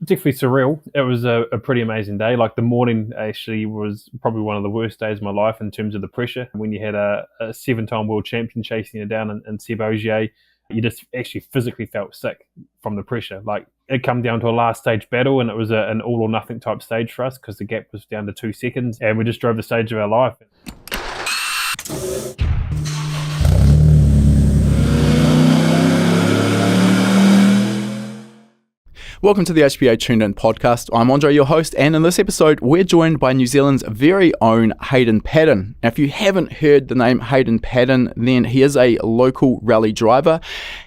Definitely surreal. It was a pretty amazing day. Like the morning actually was probably one of the worst days of my life in terms of the pressure. When you had a seven-time world champion chasing you down and Seb Ogier, you just actually physically felt sick from the pressure. Like it come down to a last stage battle, and it was an all or nothing type stage for us because the gap was down to 2 seconds, and we just drove the stage of our life. Welcome to the HPA Tuned In podcast. I'm Andre, your host, and in this episode, we're joined by New Zealand's very own Hayden Paddon. Now, if you haven't heard the name Hayden Paddon, then he is a local rally driver.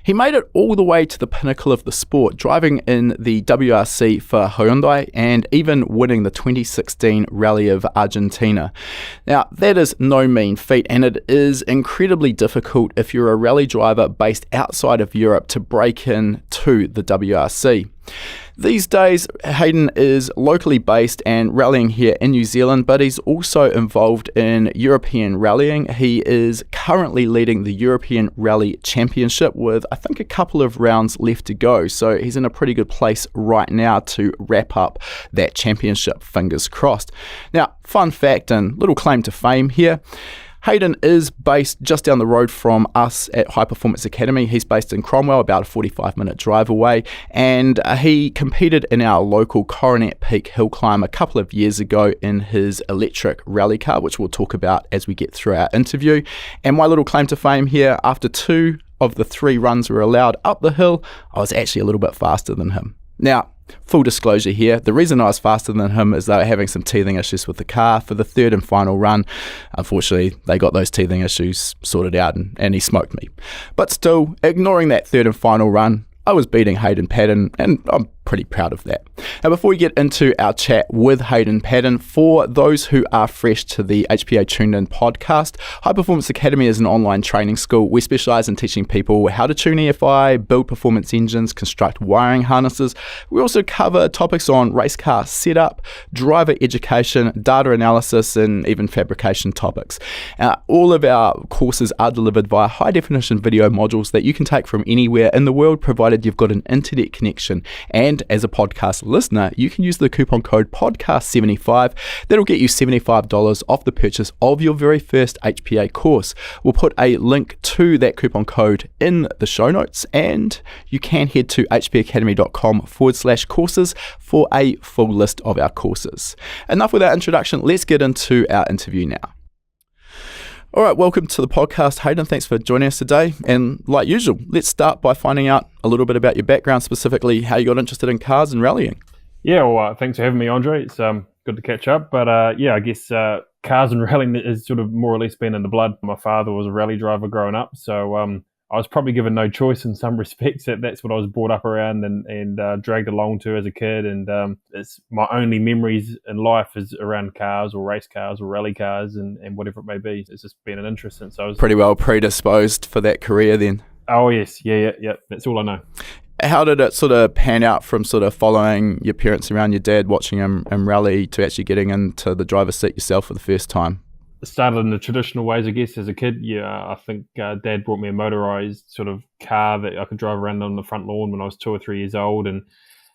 He made it all the way to the pinnacle of the sport, driving in the WRC for Hyundai and even winning the 2016 Rally of Argentina. Now, that is no mean feat, and it is incredibly difficult if you're a rally driver based outside of Europe to break in to the WRC. These days, Hayden is locally based and rallying here in New Zealand, but he's also involved in European rallying. He is currently leading the European Rally Championship with, I think, a couple of rounds left to go. So he's in a pretty good place right now to wrap up that championship, fingers crossed. Now, fun fact and little claim to fame here. Hayden is based just down the road from us at High Performance Academy. He's based in Cromwell, about a 45-minute drive away, and he competed in our local Coronet Peak hill climb a couple of years ago in his electric rally car, which we'll talk about as we get through our interview. And my little claim to fame here, after 2 of the 3 runs were allowed up the hill, I was actually a little bit faster than him. Now, full disclosure here, the reason I was faster than him is they were having some teething issues with the car for the 3rd and final run. Unfortunately, they got those teething issues sorted out and he smoked me. But still, ignoring that 3rd and final run, I was beating Hayden Paddon, and I'm pretty proud of that. Now, before we get into our chat with Hayden Paddon, for those who are fresh to the HPA Tuned In podcast, High Performance Academy is an online training school. We specialise in teaching people how to tune EFI, build performance engines, construct wiring harnesses. We also cover topics on race car setup, driver education, data analysis, and even fabrication topics. All of our courses are delivered via high-definition video modules that you can take from anywhere in the world, provided you've got an internet connection. And as a podcast listener, you can use the coupon code podcast75. That'll get you $75 off the purchase of your very first HPA course. We'll put a link to that coupon code in the show notes, and you can head to hpacademy.com/courses for a full list of our courses. Enough with that introduction, let's get into our interview now. All right, welcome to the podcast, Hayden. Thanks for joining us today. And like usual, let's start by finding out a little bit about your background, specifically how you got interested in cars and rallying. Yeah, well, thanks for having me, Andre. It's good to catch up. But I guess cars and rallying has sort of more or less been in the blood. My father was a rally driver growing up, so I was probably given no choice in some respects. That's what I was brought up around and dragged along to as a kid. And it's my only memories in life is around cars or race cars or rally cars and whatever it may be. It's just been an interest since I was... Pretty well predisposed for that career then. Oh, yes. Yeah. That's all I know. How did it sort of pan out from sort of following your parents around, your dad watching him rally, to actually getting into the driver's seat yourself for the first time? Started in the traditional ways, I guess, as a kid. Yeah, I think Dad brought me a motorised sort of car that I could drive around on the front lawn when I was 2 or 3 years old, and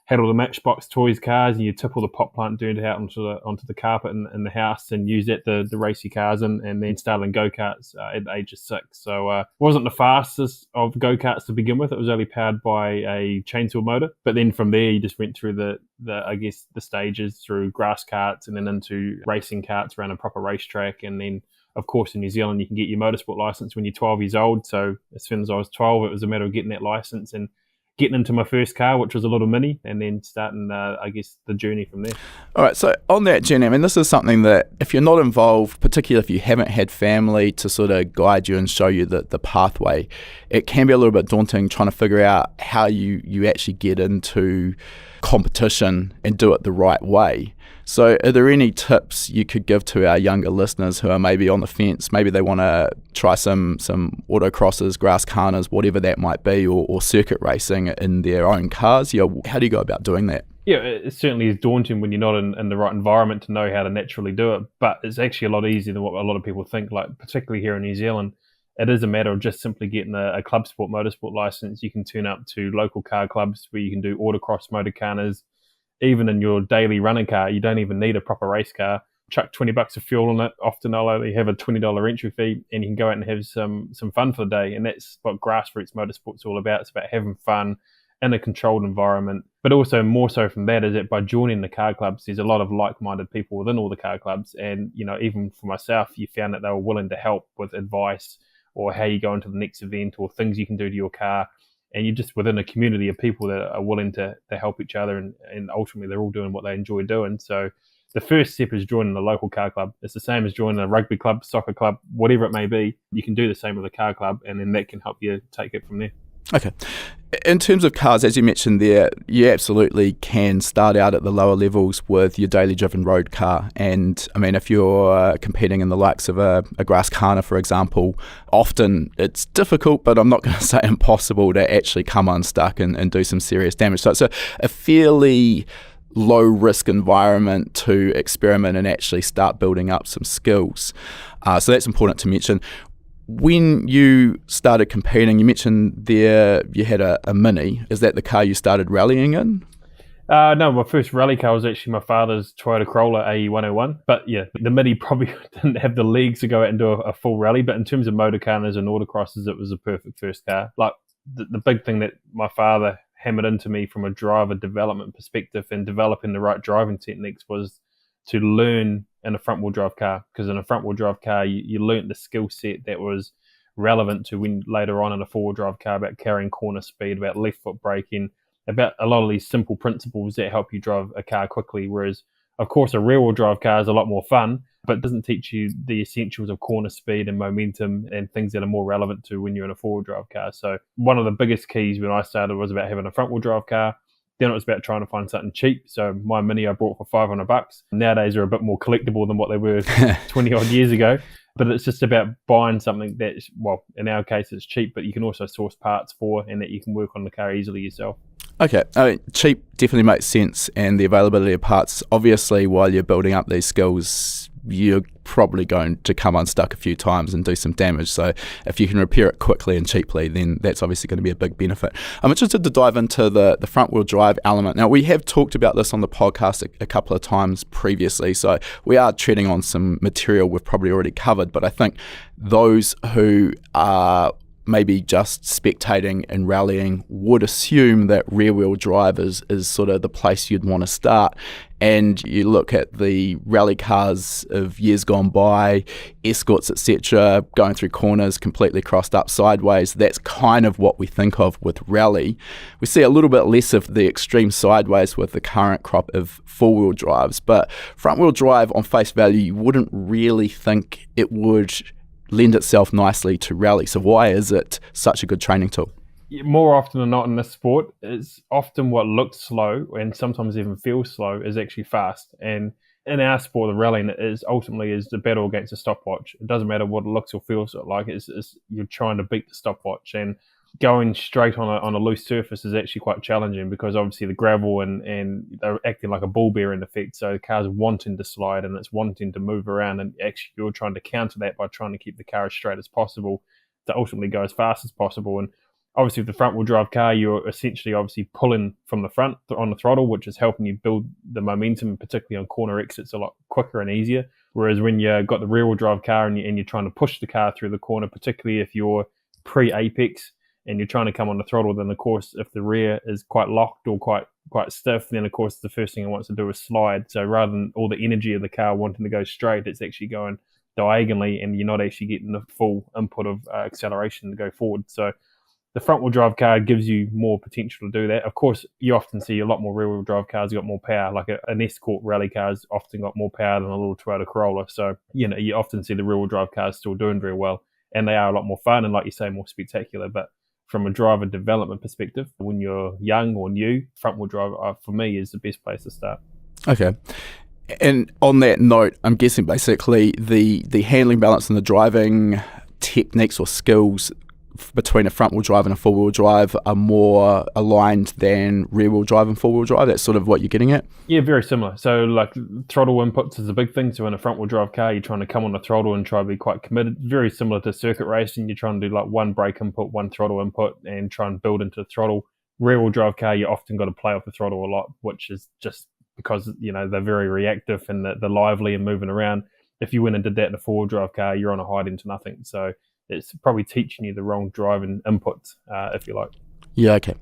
had all the Matchbox toys cars, and you tip all the pop plant dirt out onto the carpet in the house and use that the racy cars and then started in go-karts at the age of 6. So wasn't the fastest of go-karts to begin with. It was only powered by a chainsaw motor. But then from there, you just went through the stages through grass karts and then into racing karts around a proper racetrack. And then, of course, in New Zealand, you can get your motorsport license when you're 12 years old. So as soon as I was 12, it was a matter of getting that license and getting into my first car, which was a little Mini, and then starting, the journey from there. All right, so on that journey, I mean, this is something that if you're not involved, particularly if you haven't had family to sort of guide you and show you the pathway, it can be a little bit daunting trying to figure out how you actually get into competition and do it the right way. So are there any tips you could give to our younger listeners who are maybe on the fence? Maybe they want to try some autocrosses, grass carners, whatever that might be, or circuit racing in their own cars. How do you go about doing that? Yeah, it certainly is daunting when you're not in the right environment to know how to naturally do it, but it's actually a lot easier than what a lot of people think, like particularly here in New Zealand. It is a matter of just simply getting a club sport motorsport license. You can turn up to local car clubs where you can do autocross motor carners, even in your daily running car, you don't even need a proper race car. Chuck $20 of fuel in it. Often they'll only have a $20 entry fee, and you can go out and have some fun for the day. And that's what grassroots motorsport's all about. It's about having fun in a controlled environment. But also more so from that is that by joining the car clubs, there's a lot of like-minded people within all the car clubs. And, even for myself, you found that they were willing to help with advice or how you go into the next event or things you can do to your car. And you're just within a community of people that are willing to help each other. And ultimately, they're all doing what they enjoy doing. So the first step is joining the local car club. It's the same as joining a rugby club, soccer club, whatever it may be. You can do the same with a car club, and then that can help you take it from there. Okay. In terms of cars, as you mentioned there, you absolutely can start out at the lower levels with your daily driven road car. And I mean, if you're competing in the likes of a Grass Kana, for example, often it's difficult, but I'm not going to say impossible to actually come unstuck and do some serious damage. So it's a fairly low risk environment to experiment and actually start building up some skills. So that's important to mention. When you started competing, you mentioned there you had a Mini. Is that the car you started rallying in? No, my first rally car was actually my father's Toyota Corolla AE101. But yeah, the Mini probably didn't have the legs to go out and do a full rally. But in terms of motor cars and autocrosses, it was a perfect first car. Like the big thing that my father hammered into me from a driver development perspective and developing the right driving techniques was to learn in a front wheel drive car, because in a front wheel drive car you learned the skill set that was relevant to when later on in a four wheel drive car, about carrying corner speed, about left foot braking, about a lot of these simple principles that help you drive a car quickly. Whereas of course a rear wheel drive car is a lot more fun, but doesn't teach you the essentials of corner speed and momentum and things that are more relevant to when you're in a four wheel drive car. So one of the biggest keys when I started was about having a front wheel drive car. Then it was about trying to find something cheap. So my Mini I bought for $500. Nowadays they're a bit more collectible than what they were 20 odd years ago. But it's just about buying something that's, well, in our case it's cheap, but you can also source parts for, and that you can work on the car easily yourself. Okay, cheap definitely makes sense, and the availability of parts, obviously while you're building up these skills, you're probably going to come unstuck a few times and do some damage. So if you can repair it quickly and cheaply, then that's obviously going to be a big benefit. I'm interested to dive into the front wheel drive element. Now, we have talked about this on the podcast a couple of times previously, so we are treading on some material we've probably already covered, but I think those who are maybe just spectating and rallying would assume that rear-wheel drive is sort of the place you'd want to start. And you look at the rally cars of years gone by, escorts, etc., going through corners completely crossed up sideways. That's kind of what we think of with rally. We see a little bit less of the extreme sideways with the current crop of four-wheel drives, but front-wheel drive on face value, you wouldn't really think it would lend itself nicely to rally. So why is it such a good training tool? More often than not in this sport, it's often what looks slow and sometimes even feels slow is actually fast. And in our sport, the rallying is ultimately is the battle against a stopwatch. It doesn't matter what it looks or feels like. It's you're trying to beat the stopwatch, and going straight on a loose surface is actually quite challenging, because obviously the gravel and they're acting like a ball bearing effect. So the car's wanting to slide and it's wanting to move around, and actually you're trying to counter that by trying to keep the car as straight as possible to ultimately go as fast as possible. And obviously with the front wheel drive car, you're essentially obviously pulling from the front on the throttle, which is helping you build the momentum, particularly on corner exits, a lot quicker and easier. Whereas when you've got the rear wheel drive car and you're trying to push the car through the corner, particularly if you're pre-apex and you're trying to come on the throttle, then of course if the rear is quite locked or quite stiff, then of course the first thing it wants to do is slide. So rather than all the energy of the car wanting to go straight, it's actually going diagonally, and you're not actually getting the full input of acceleration to go forward. So the front wheel drive car gives you more potential to do that. Of course, you often see a lot more rear wheel drive cars got more power. Like an Escort rally car has often got more power than a little Toyota Corolla. So you often see the rear wheel drive cars still doing very well, and they are a lot more fun and, like you say, more spectacular. But from a driver development perspective, when you're young or new, front wheel drive for me is the best place to start. Okay. And on that note, I'm guessing basically the handling balance and the driving techniques or skills between a front wheel drive and a four wheel drive are more aligned than rear wheel drive and four wheel drive. That's sort of what you're getting at? Yeah, very similar. So like throttle inputs is a big thing. So in a front wheel drive car, you're trying to come on the throttle and try to be quite committed. Very similar to circuit racing. You're trying to do like one brake input, one throttle input, and try and build into the throttle. rear-wheel drive car, you often got to play off the throttle a lot, which is just because, they're very reactive and they're lively and moving around. If you went and did that in a four-wheel drive car, you're on a hide into nothing. So it's probably teaching you the wrong driving inputs, if you like. Yeah, okay.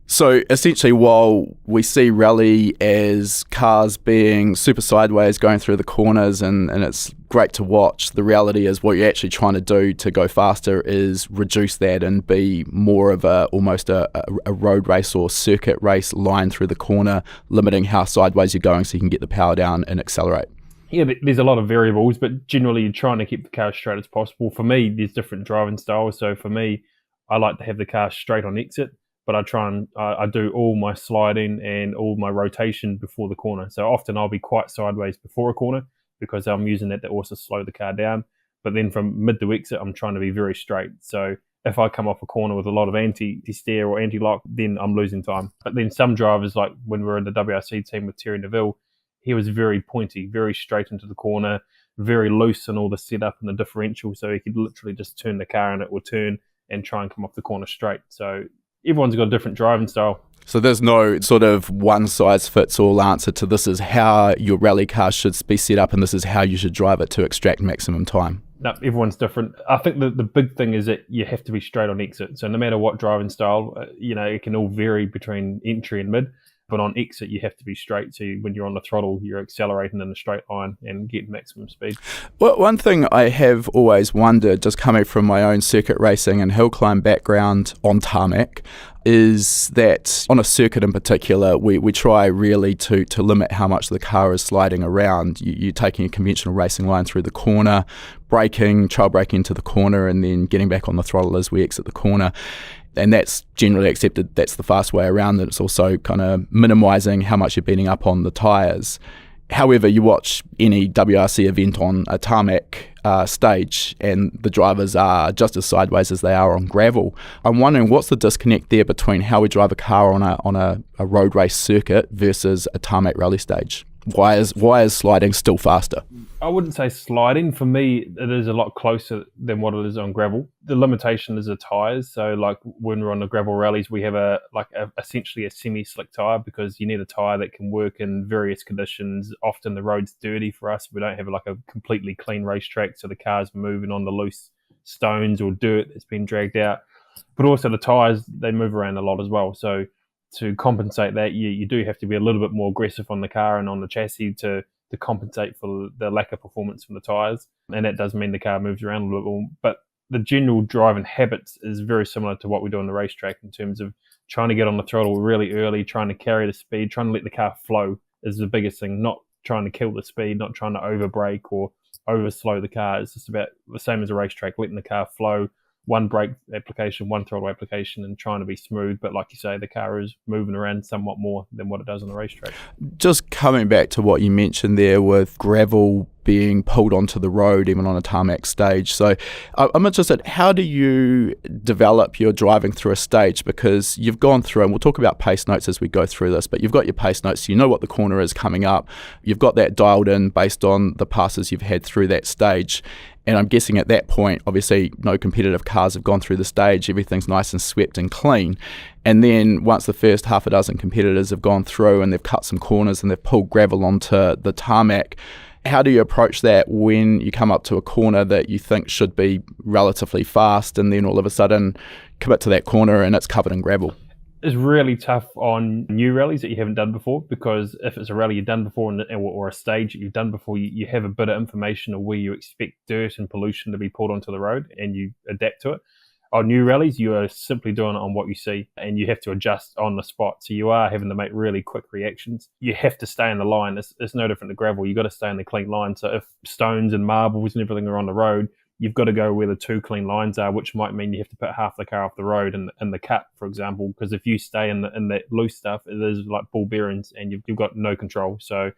So essentially, while we see rally as cars being super sideways going through the corners and it's great to watch, the reality is what you're actually trying to do to go faster is reduce that and be more of almost a road race or circuit race line through the corner, limiting how sideways you're going so you can get the power down and accelerate. Yeah, there's a lot of variables, but generally you're trying to keep the car as straight as possible. For me, there's different driving styles. So for me, I like to have the car straight on exit, but I do all my sliding and all my rotation before the corner. So often I'll be quite sideways before a corner because I'm using that to also slow the car down. But then from mid to exit, I'm trying to be very straight. So if I come off a corner with a lot of anti-steer or anti-lock, then I'm losing time. But then some drivers, like when we were in the WRC team with Terry Neville, he was very pointy, very straight into the corner, very loose in all the setup and the differential. So he could literally just turn the car and it would turn and try and come off the corner straight. So everyone's got a different driving style. So there's no sort of one-size-fits-all answer to this is how your rally car should be set up and this is how you should drive it to extract maximum time. No, everyone's different. I think the big thing is that you have to be straight on exit. So no matter what driving style, it can all vary between entry and mid. But on exit, you have to be straight. So when you're on the throttle, you're accelerating in a straight line and get maximum speed. Well, one thing I have always wondered, just coming from my own circuit racing and hill climb background on tarmac, is that on a circuit in particular, we try really to limit how much the car is sliding around. You're taking a conventional racing line through the corner, trail braking into the corner, and then getting back on the throttle as we exit the corner. And that's generally accepted. That's the fast way around it. It's also kind of minimising how much you're beating up on the tyres. However, you watch any WRC event on a tarmac stage and the drivers are just as sideways as they are on gravel. I'm wondering what's the disconnect there between how we drive a car on a road race circuit versus a tarmac rally stage? Why is sliding still faster? I wouldn't say sliding. For me, it is a lot closer than what it is on gravel. The limitation is the tyres. So like when we're on the gravel rallies, we have essentially a semi-slick tyre because you need a tyre that can work in various conditions. Often the road's dirty for us. We don't have like a completely clean racetrack, so the car's moving on the loose stones or dirt that's been dragged out. But also the tyres, they move around a lot as well. So to compensate that, you do have to be a little bit more aggressive on the car and on the chassis to compensate for the lack of performance from the tyres. And that does mean the car moves around a little bit more. But the general driving habits is very similar to what we do on the racetrack in terms of trying to get on the throttle really early, trying to carry the speed, trying to let the car flow is the biggest thing, not trying to kill the speed, not trying to over brake or over slow the car. It's just about the same as a racetrack, letting the car flow, one brake application, one throttle application, and trying to be smooth. But like you say, the car is moving around somewhat more than what it does on the racetrack. Just coming back to what you mentioned there with gravel being pulled onto the road even on a tarmac stage. So I'm interested, how do you develop your driving through a stage? Because you've gone through, and we'll talk about pace notes as we go through this, but you've got your pace notes, so you know what the corner is coming up. You've got that dialed in based on the passes you've had through that stage. And I'm guessing at that point, obviously, no competitive cars have gone through the stage. Everything's nice and swept and clean. And then once the first half a dozen competitors have gone through and they've cut some corners and they've pulled gravel onto the tarmac, how do you approach that when you come up to a corner that you think should be relatively fast and then all of a sudden commit to that corner and it's covered in gravel? It's really tough on new rallies that you haven't done before, because if it's a rally you've done before or a stage that you've done before, you have a bit of information of where you expect dirt and pollution to be pulled onto the road and you adapt to it. On new rallies, you are simply doing it on what you see and you have to adjust on the spot. So you are having to make really quick reactions. You have to stay in the line. It's no different to gravel. You've got to stay in the clean line. So if stones and marbles and everything are on the road, you've got to go where the two clean lines are, which might mean you have to put half the car off the road in the cut, for example, because if you stay in that loose stuff, it is like ball bearings and you've got no control. So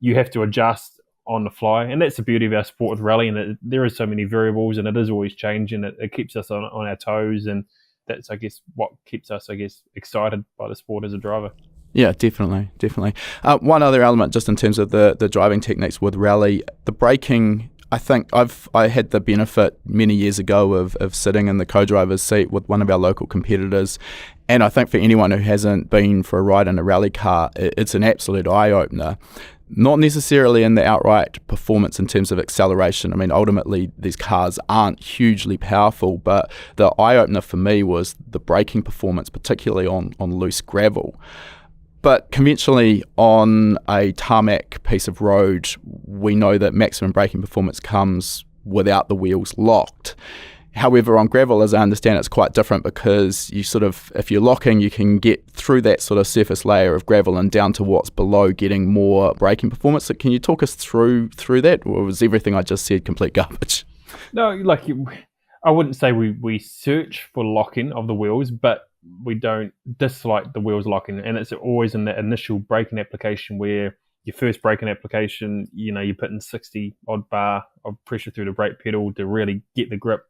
you have to adjust on the fly, and that's the beauty of our sport with rally, and there is so many variables and it is always changing. It keeps us on our toes, and that's, I guess, what keeps us, excited by the sport as a driver. Yeah, definitely. One other element just in terms of the driving techniques with rally, the braking I think I had the benefit many years ago of sitting in the co-driver's seat with one of our local competitors, and I think for anyone who hasn't been for a ride in a rally car, it's an absolute eye-opener. Not necessarily in the outright performance in terms of acceleration. I mean, ultimately, these cars aren't hugely powerful, but the eye-opener for me was the braking performance, particularly on loose gravel. But conventionally, on a tarmac piece of road, we know that maximum braking performance comes without the wheels locked. However, on gravel, as I understand, it's quite different because you sort of, if you're locking, you can get through that sort of surface layer of gravel and down to what's below, getting more braking performance. So can you talk us through that, or was everything I just said complete garbage? No, I wouldn't say we search for locking of the wheels, but we don't dislike the wheels locking, and it's always in that initial braking application where your first braking application, you're putting 60 odd bar of pressure through the brake pedal to really get the grip.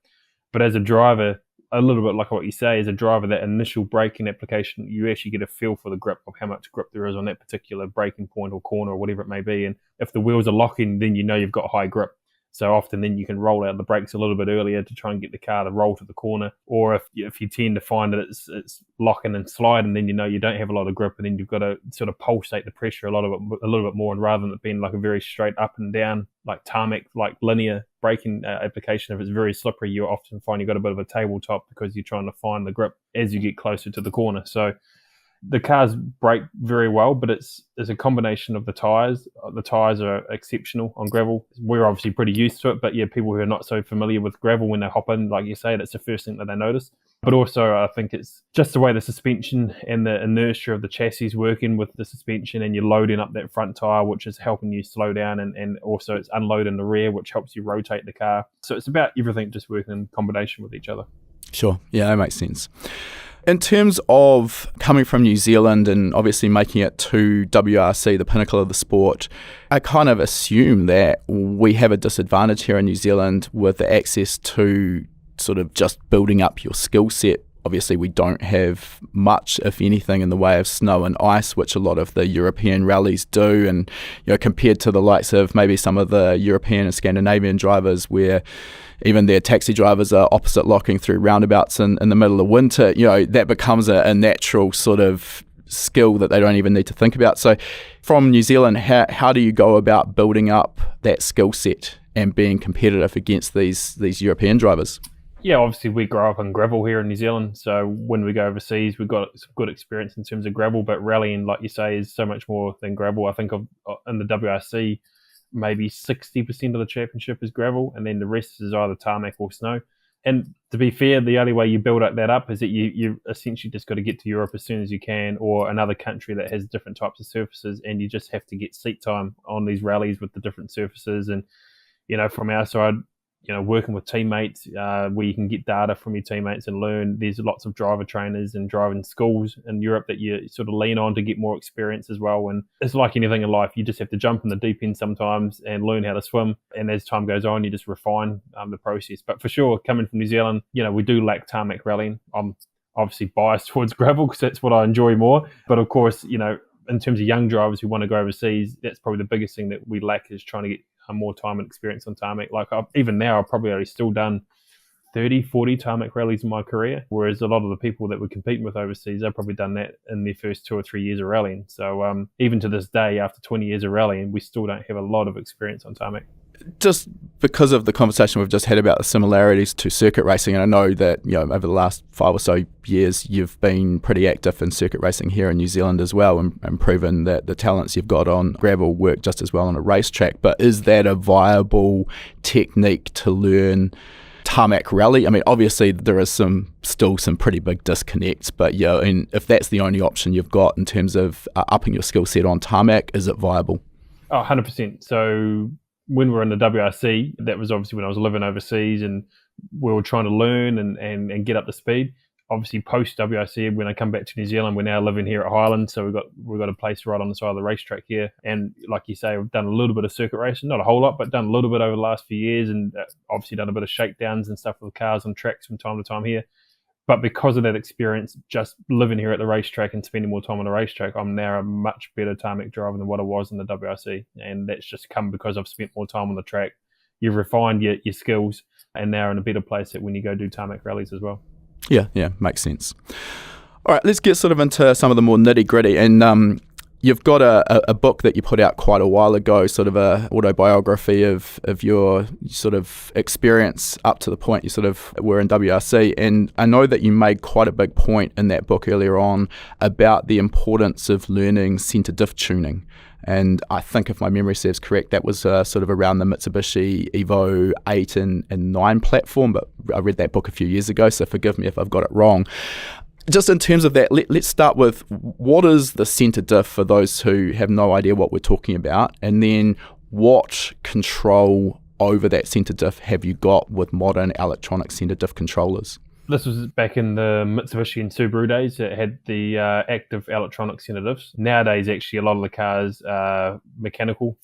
But as a driver, a little bit like what you say, as a driver, that initial braking application, you actually get a feel for the grip of how much grip there is on that particular braking point or corner or whatever it may be. And if the wheels are locking, then you've got high grip. So often then you can roll out the brakes a little bit earlier to try and get the car to roll to the corner. Or if you tend to find that it's locking and sliding, then you don't have a lot of grip, and then you've got to sort of pulsate the pressure a little bit more. And rather than it being like a very straight up and down, like tarmac, like linear braking application, if it's very slippery, you often find you've got a bit of a tabletop because you're trying to find the grip as you get closer to the corner. So the cars brake very well, but it's a combination of the tyres. The tyres are exceptional on gravel. We're obviously pretty used to it, but people who are not so familiar with gravel, when they hop in, like you say, that's the first thing that they notice. But also, I think it's just the way the suspension and the inertia of the chassis working with the suspension, and you're loading up that front tyre, which is helping you slow down, and also it's unloading the rear, which helps you rotate the car. So it's about everything just working in combination with each other. Sure. Yeah, that makes sense. In terms of coming from New Zealand and obviously making it to WRC, the pinnacle of the sport, I kind of assume that we have a disadvantage here in New Zealand with the access to sort of just building up your skill set. Obviously, we don't have much, if anything, in the way of snow and ice, which a lot of the European rallies do. And compared to the likes of maybe some of the European and Scandinavian drivers, where even their taxi drivers are opposite locking through roundabouts in the middle of winter, that becomes a natural sort of skill that they don't even need to think about. So from New Zealand, how do you go about building up that skill set and being competitive against these European drivers? Yeah, obviously we grow up on gravel here in New Zealand, so when we go overseas, we've got some good experience in terms of gravel, but rallying, like you say, is so much more than gravel. I think in the WRC, maybe 60% of the championship is gravel, and then the rest is either tarmac or snow. And to be fair, the only way you build up that up is that you essentially just got to get to Europe as soon as you can, or another country that has different types of surfaces, and you just have to get seat time on these rallies with the different surfaces. And from our side, working with teammates, where you can get data from your teammates and learn. There's lots of driver trainers and driving schools in Europe that you sort of lean on to get more experience as well. And it's like anything in life, you just have to jump in the deep end sometimes and learn how to swim. And as time goes on, you just refine the process. But for sure, coming from New Zealand, we do lack tarmac rallying. I'm obviously biased towards gravel because that's what I enjoy more. But of course, in terms of young drivers who want to go overseas, that's probably the biggest thing that we lack, is trying to get more time and experience on tarmac. Like even now, I've probably only still done 30, 40 tarmac rallies in my career, whereas a lot of the people that we're competing with overseas, they've probably done that in their first 2 or 3 years of rallying. So even to this day, after 20 years of rallying, we still don't have a lot of experience on tarmac. Just because of the conversation we've just had about the similarities to circuit racing, and I know that over the last 5 or so years you've been pretty active in circuit racing here in New Zealand as well, and proven that the talents you've got on gravel work just as well on a racetrack. But is that a viable technique to learn tarmac rally? I mean, obviously there is still some pretty big disconnects, but and if that's the only option you've got in terms of upping your skill set on tarmac, is it viable? Oh, 100%. So when we were in the WRC, that was obviously when I was living overseas, and we were trying to learn and get up to speed. Obviously, post WRC, when I come back to New Zealand, we're now living here at Highland, so we've got a place right on the side of the racetrack here. And like you say, we've done a little bit of circuit racing, not a whole lot, but done a little bit over the last few years, and obviously done a bit of shakedowns and stuff with cars on tracks from time to time here. But because of that experience, just living here at the racetrack and spending more time on the racetrack, I'm now a much better tarmac driver than what I was in the WRC. And that's just come because I've spent more time on the track, you've refined your skills and now in a better place when you go do tarmac rallies as well. Yeah, makes sense. All right, let's get sort of into some of the more nitty gritty. And you've got a book that you put out quite a while ago, sort of a autobiography of your sort of experience up to the point you sort of were in WRC. And I know that you made quite a big point in that book earlier on about the importance of learning centre diff tuning. And I think, if my memory serves correct, that was sort of around the Mitsubishi Evo 8 and 9 platform, but I read that book a few years ago, so forgive me if I've got it wrong. Just in terms of that, let's start with, what is the centre diff for those who have no idea what we're talking about, and then what control over that centre diff have you got with modern electronic centre diff controllers? This was back in the Mitsubishi and Subaru days. It had the active electronic centre diffs. Nowadays, actually, a lot of the cars are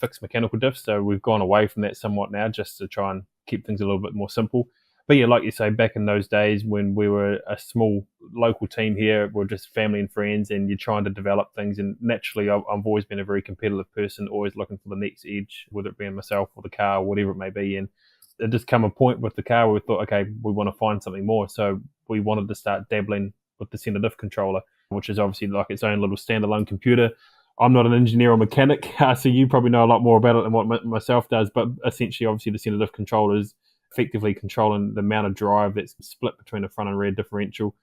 fixed mechanical diffs. So we've gone away from that somewhat now, just to try and keep things a little bit more simple. But yeah, like you say, back in those days when we were a small local team here, we're just family and friends, and you're trying to develop things. And naturally, I've always been a very competitive person, always looking for the next edge, whether it be in myself or the car, or whatever it may be. And it just come a point with the car where we thought, okay, we want to find something more. So we wanted to start dabbling with the centre diff controller, which is obviously like its own little standalone computer. I'm not an engineer or mechanic, so you probably know a lot more about it than what myself does. But essentially, obviously, the centre diff controller is effectively controlling the amount of drive that's split between the front and rear differential.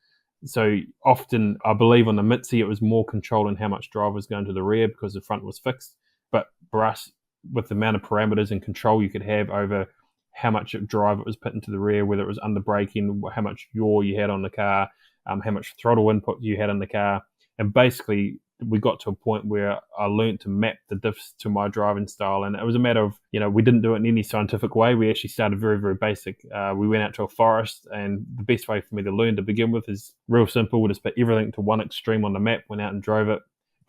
So often, I believe on the Mitzi, it was more controlling how much drive was going to the rear because the front was fixed. But for us, with the amount of parameters and control you could have over how much drive it was put into the rear, whether it was under braking, how much yaw you had on the car, how much throttle input you had in the car. And basically, we got to a point where I learned to map the diffs to my driving style. And it was a matter of, we didn't do it in any scientific way. We actually started very, very basic. We went out to a forest, and the best way for me to learn to begin with is real simple. We just put everything to one extreme on the map, went out and drove it,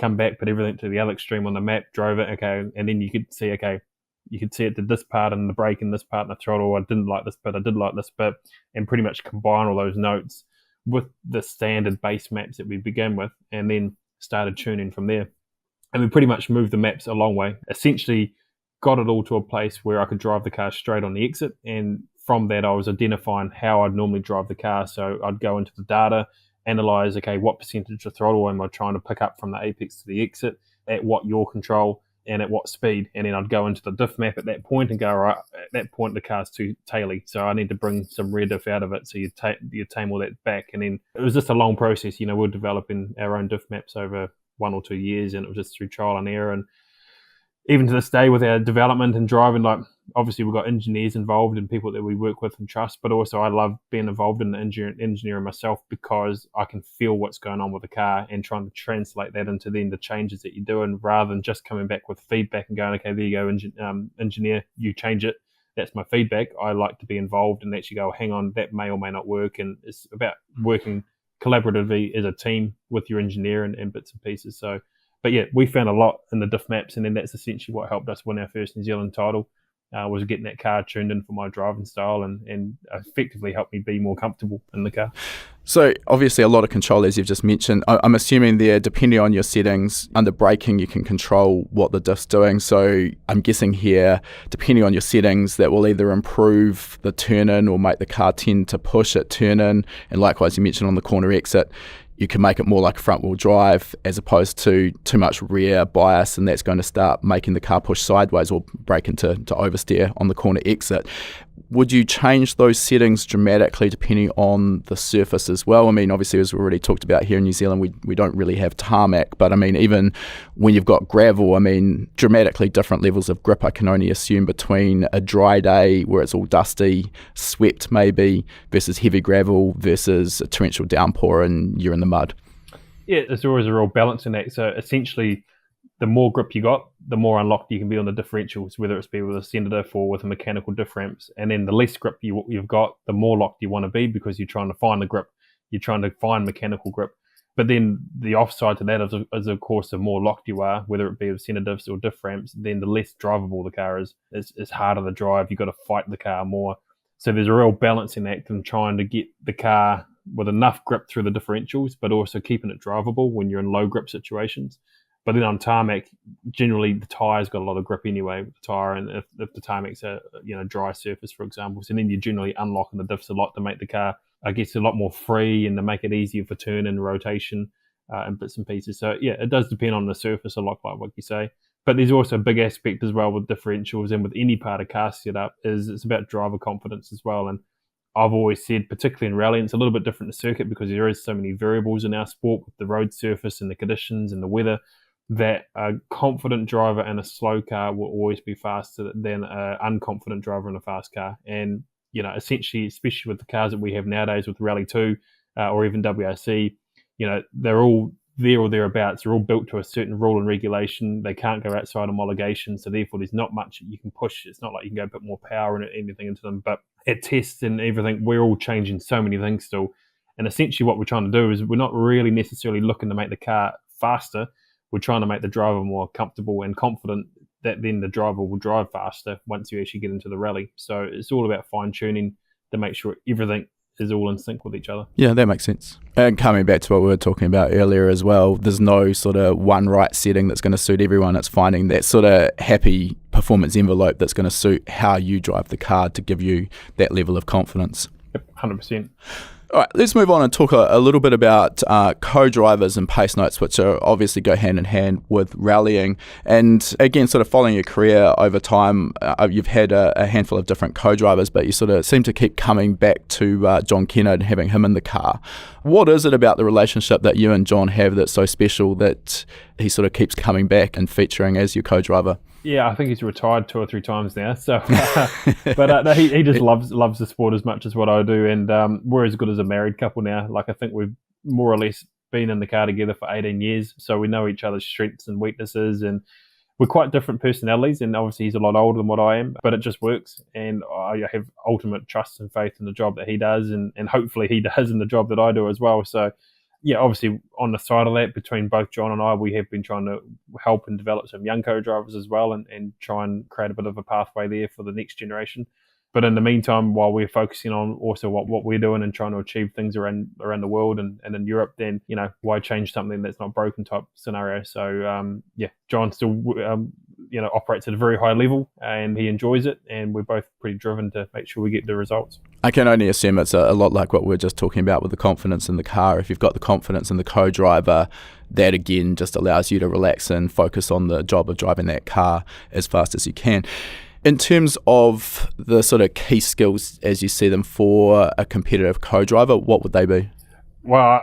come back, put everything to the other extreme on the map, drove it, okay. And then you could see, okay, you could see it did this part and the brake and this part and the throttle. I didn't like this bit, I did like this bit, and pretty much combine all those notes with the standard base maps that we began with, and then started tuning from there. And we pretty much moved the maps a long way. Essentially, got it all to a place where I could drive the car straight on the exit. And from that, I was identifying how I'd normally drive the car. So I'd go into the data, analyze, okay, what percentage of throttle am I trying to pick up from the apex to the exit, at what yaw control, and at what speed. And then I'd go into the diff map at that point and go, right, at that point the car's too taily, so I need to bring some rear diff out of it. So you tame all that back. And then it was just a long process. We're developing our own diff maps over 1 or 2 years, and it was just through trial and error. And even to this day with our development and driving, like obviously we've got engineers involved and people that we work with and trust, but also I love being involved in the engineering myself, because I can feel what's going on with the car and trying to translate that into then the changes that you're doing, rather than just coming back with feedback and going, okay, there you go, engineer, you change it. That's my feedback. I like to be involved and actually go, hang on, that may or may not work. And it's about working collaboratively as a team with your engineer and bits and pieces. So, but yeah, we found a lot in the diff maps, and then that's essentially what helped us win our first New Zealand title, was getting that car tuned in for my driving style and effectively helped me be more comfortable in the car. So obviously a lot of control, as you've just mentioned. I'm assuming there, depending on your settings, under braking you can control what the diff's doing. So I'm guessing here, depending on your settings, that will either improve the turn-in or make the car tend to push at turn-in. And likewise, you mentioned on the corner exit, you can make it more like a front-wheel drive as opposed to too much rear bias, and that's going to start making the car push sideways or brake into oversteer on the corner exit. Would you change those settings dramatically depending on the surface as well? I mean, obviously, as we already talked about here in New Zealand, we don't really have tarmac, but I mean, even when you've got gravel, I mean, dramatically different levels of grip I can only assume between a dry day where it's all dusty, swept maybe, versus heavy gravel versus a torrential downpour and you're in the mud. Yeah, there's always a real balance in that. So essentially, the more grip you got, the more unlocked you can be on the differentials, whether it's be with a centre diff or with a mechanical diff ramps. And then the less grip you've got, the more locked you want to be, because you're trying to find the grip. You're trying to find mechanical grip. But then the offside to that is of course, the more locked you are, whether it be with centre diffs or diff ramps, then the less drivable the car is. It's harder to drive. You've got to fight the car more. So there's a real balancing act in trying to get the car with enough grip through the differentials, but also keeping it drivable when you're in low grip situations. But then on tarmac, generally the tire's got a lot of grip anyway with the tire, and if the tarmac's a dry surface, for example, so then you're generally unlocking the diffs a lot to make the car, I guess, a lot more free and to make it easier for turn and rotation and bits and pieces. So yeah, it does depend on the surface a lot, like what you say. But there's also a big aspect as well with differentials and with any part of car setup is it's about driver confidence as well. And I've always said, particularly in rally, it's a little bit different to circuit because there is so many variables in our sport with the road surface and the conditions and the weather, that a confident driver in a slow car will always be faster than an unconfident driver in a fast car. And, essentially, especially with the cars that we have nowadays with Rally 2 or even WRC, they're all there or thereabouts. They're all built to a certain rule and regulation. They can't go outside homologation, so therefore there's not much you can push. It's not like you can go put more power and anything into them. But at tests and everything, we're all changing so many things still. And essentially what we're trying to do is we're not really necessarily looking to make the car faster. We're trying to make the driver more comfortable and confident that then the driver will drive faster once you actually get into the rally. So it's all about fine-tuning to make sure everything is all in sync with each other. Yeah, that makes sense. And coming back to what we were talking about earlier as well, there's no sort of one right setting that's going to suit everyone. It's finding that sort of happy performance envelope that's going to suit how you drive the car to give you that level of confidence. Yep, 100%. All right, let's move on and talk a little bit about co-drivers and pace notes, which are obviously go hand in hand with rallying. And again, sort of following your career over time, you've had a handful of different co-drivers, but you sort of seem to keep coming back to John Kennard and having him in the car. What is it about the relationship that you and John have that's so special that he sort of keeps coming back and featuring as your co-driver? Yeah, I think he's retired 2 or 3 times now. So, but no, he just loves the sport as much as what I do, and we're as good as a married couple now. Like I think we've more or less been in the car together for 18 years, so we know each other's strengths and weaknesses, and we're quite different personalities. And obviously, he's a lot older than what I am, but it just works. And I have ultimate trust and faith in the job that he does, and hopefully he does in the job that I do as well. So. Yeah, obviously on the side of that, between both John and I, we have been trying to help and develop some young co-drivers as well and try and create a bit of a pathway there for the next generation. But in the meantime, while we're focusing on also what we're doing and trying to achieve things around the world and in Europe, then, why change something that's not broken type scenario? So, John still, operates at a very high level and he enjoys it. And we're both pretty driven to make sure we get the results. I can only assume it's a lot like what we were just talking about with the confidence in the car. If you've got the confidence in the co-driver, that again just allows you to relax and focus on the job of driving that car as fast as you can. In terms of the sort of key skills as you see them for a competitive co-driver, what would they be? Well,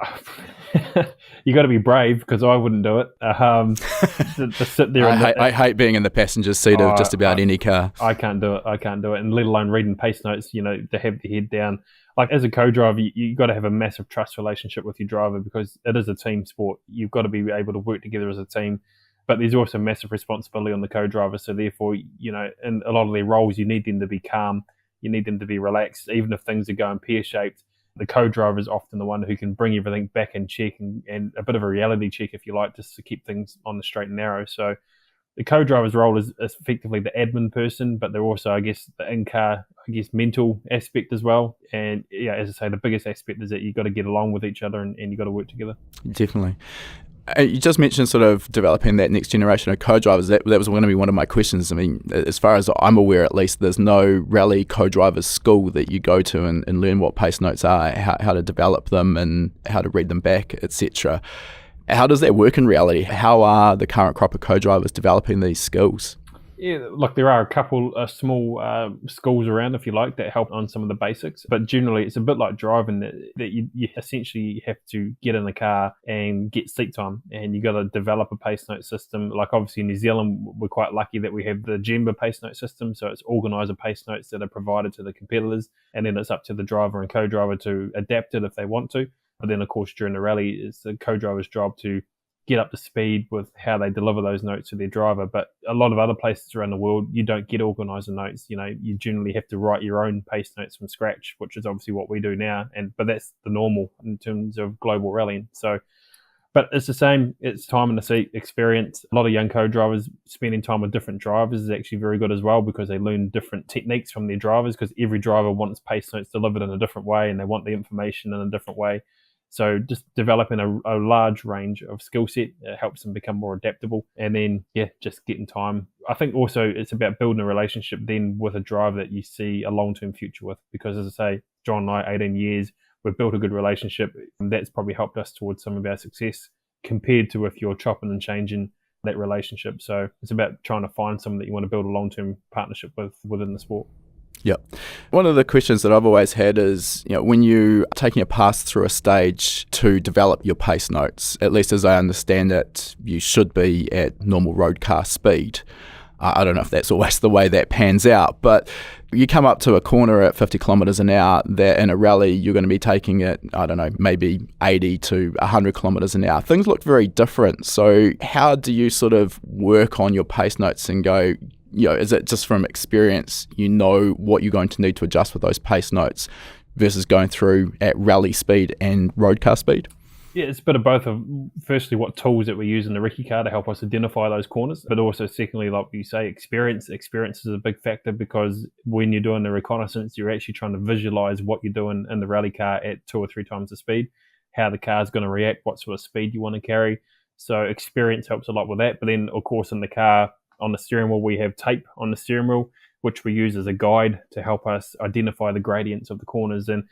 you got to be brave because I wouldn't do it. To sit there. I hate being in the passenger seat of just about any car. I can't do it. And let alone reading pace notes, to have the head down. Like as a co-driver, you got to have a massive trust relationship with your driver because it is a team sport. You've got to be able to work together as a team. But there's also massive responsibility on the co-driver. So therefore, in a lot of their roles, you need them to be calm. You need them to be relaxed. Even if things are going pear-shaped, the co-driver is often the one who can bring everything back in check and a bit of a reality check, if you like, just to keep things on the straight and narrow. So the co-driver's role is effectively the admin person, but they're also, I guess, the in-car, mental aspect as well. And yeah, as I say, the biggest aspect is that you've got to get along with each other and you've got to work together. Definitely. You just mentioned sort of developing that next generation of co-drivers. That was going to be one of my questions. I mean, as far as I'm aware, at least, there's no rally co-drivers school that you go to and learn what pace notes are, how to develop them and how to read them back, etc. How does that work in reality? How are the current crop of co-drivers developing these skills? Yeah, look, there are a couple of small schools around, if you like, that help on some of the basics. But generally, it's a bit like driving that you essentially have to get in the car and get seat time. And you got to develop a pace note system. Like obviously in New Zealand, we're quite lucky that we have the GEMBA pace note system. So it's organiser pace notes that are provided to the competitors. And then it's up to the driver and co-driver to adapt it if they want to. But then, of course, during the rally, it's the co-driver's job to get up to speed with how they deliver those notes to their driver. But a lot of other places around the world, you don't get organiser notes. You generally have to write your own pace notes from scratch, which is obviously what we do now. But that's the normal in terms of global rallying. So, but it's the same. It's time in the seat experience. A lot of young co-drivers spending time with different drivers is actually very good as well because they learn different techniques from their drivers because every driver wants pace notes delivered in a different way and they want the information in a different way. So just developing a large range of skill set helps them become more adaptable. And then, just getting time. I think also it's about building a relationship then with a driver that you see a long-term future with. Because as I say, John and I, 18 years, we've built a good relationship. And that's probably helped us towards some of our success compared to if you're chopping and changing that relationship. So it's about trying to find someone that you want to build a long-term partnership with within the sport. Yep. One of the questions that I've always had is, when you're taking a pass through a stage to develop your pace notes, at least as I understand it, you should be at normal road car speed. I don't know if that's always the way that pans out, but you come up to a corner at 50 kilometres an hour that in a rally you're going to be taking it, I don't know, maybe 80 to 100 kilometres an hour. Things look very different. So how do you sort of work on your pace notes and go, is it just from experience, what you're going to need to adjust with those pace notes versus going through at rally speed and road car speed? Yeah, it's a bit of both of, firstly, what tools that we use in the recce car to help us identify those corners, but also secondly, like you say, experience. Experience is a big factor because when you're doing the reconnaissance, you're actually trying to visualize what you're doing in the rally car at 2 or 3 times the speed, how the car's going to react, what sort of speed you want to carry. So experience helps a lot with that. But then, of course, in the car, on the steering wheel, we have tape on the steering wheel, which we use as a guide to help us identify the gradients of the corners. And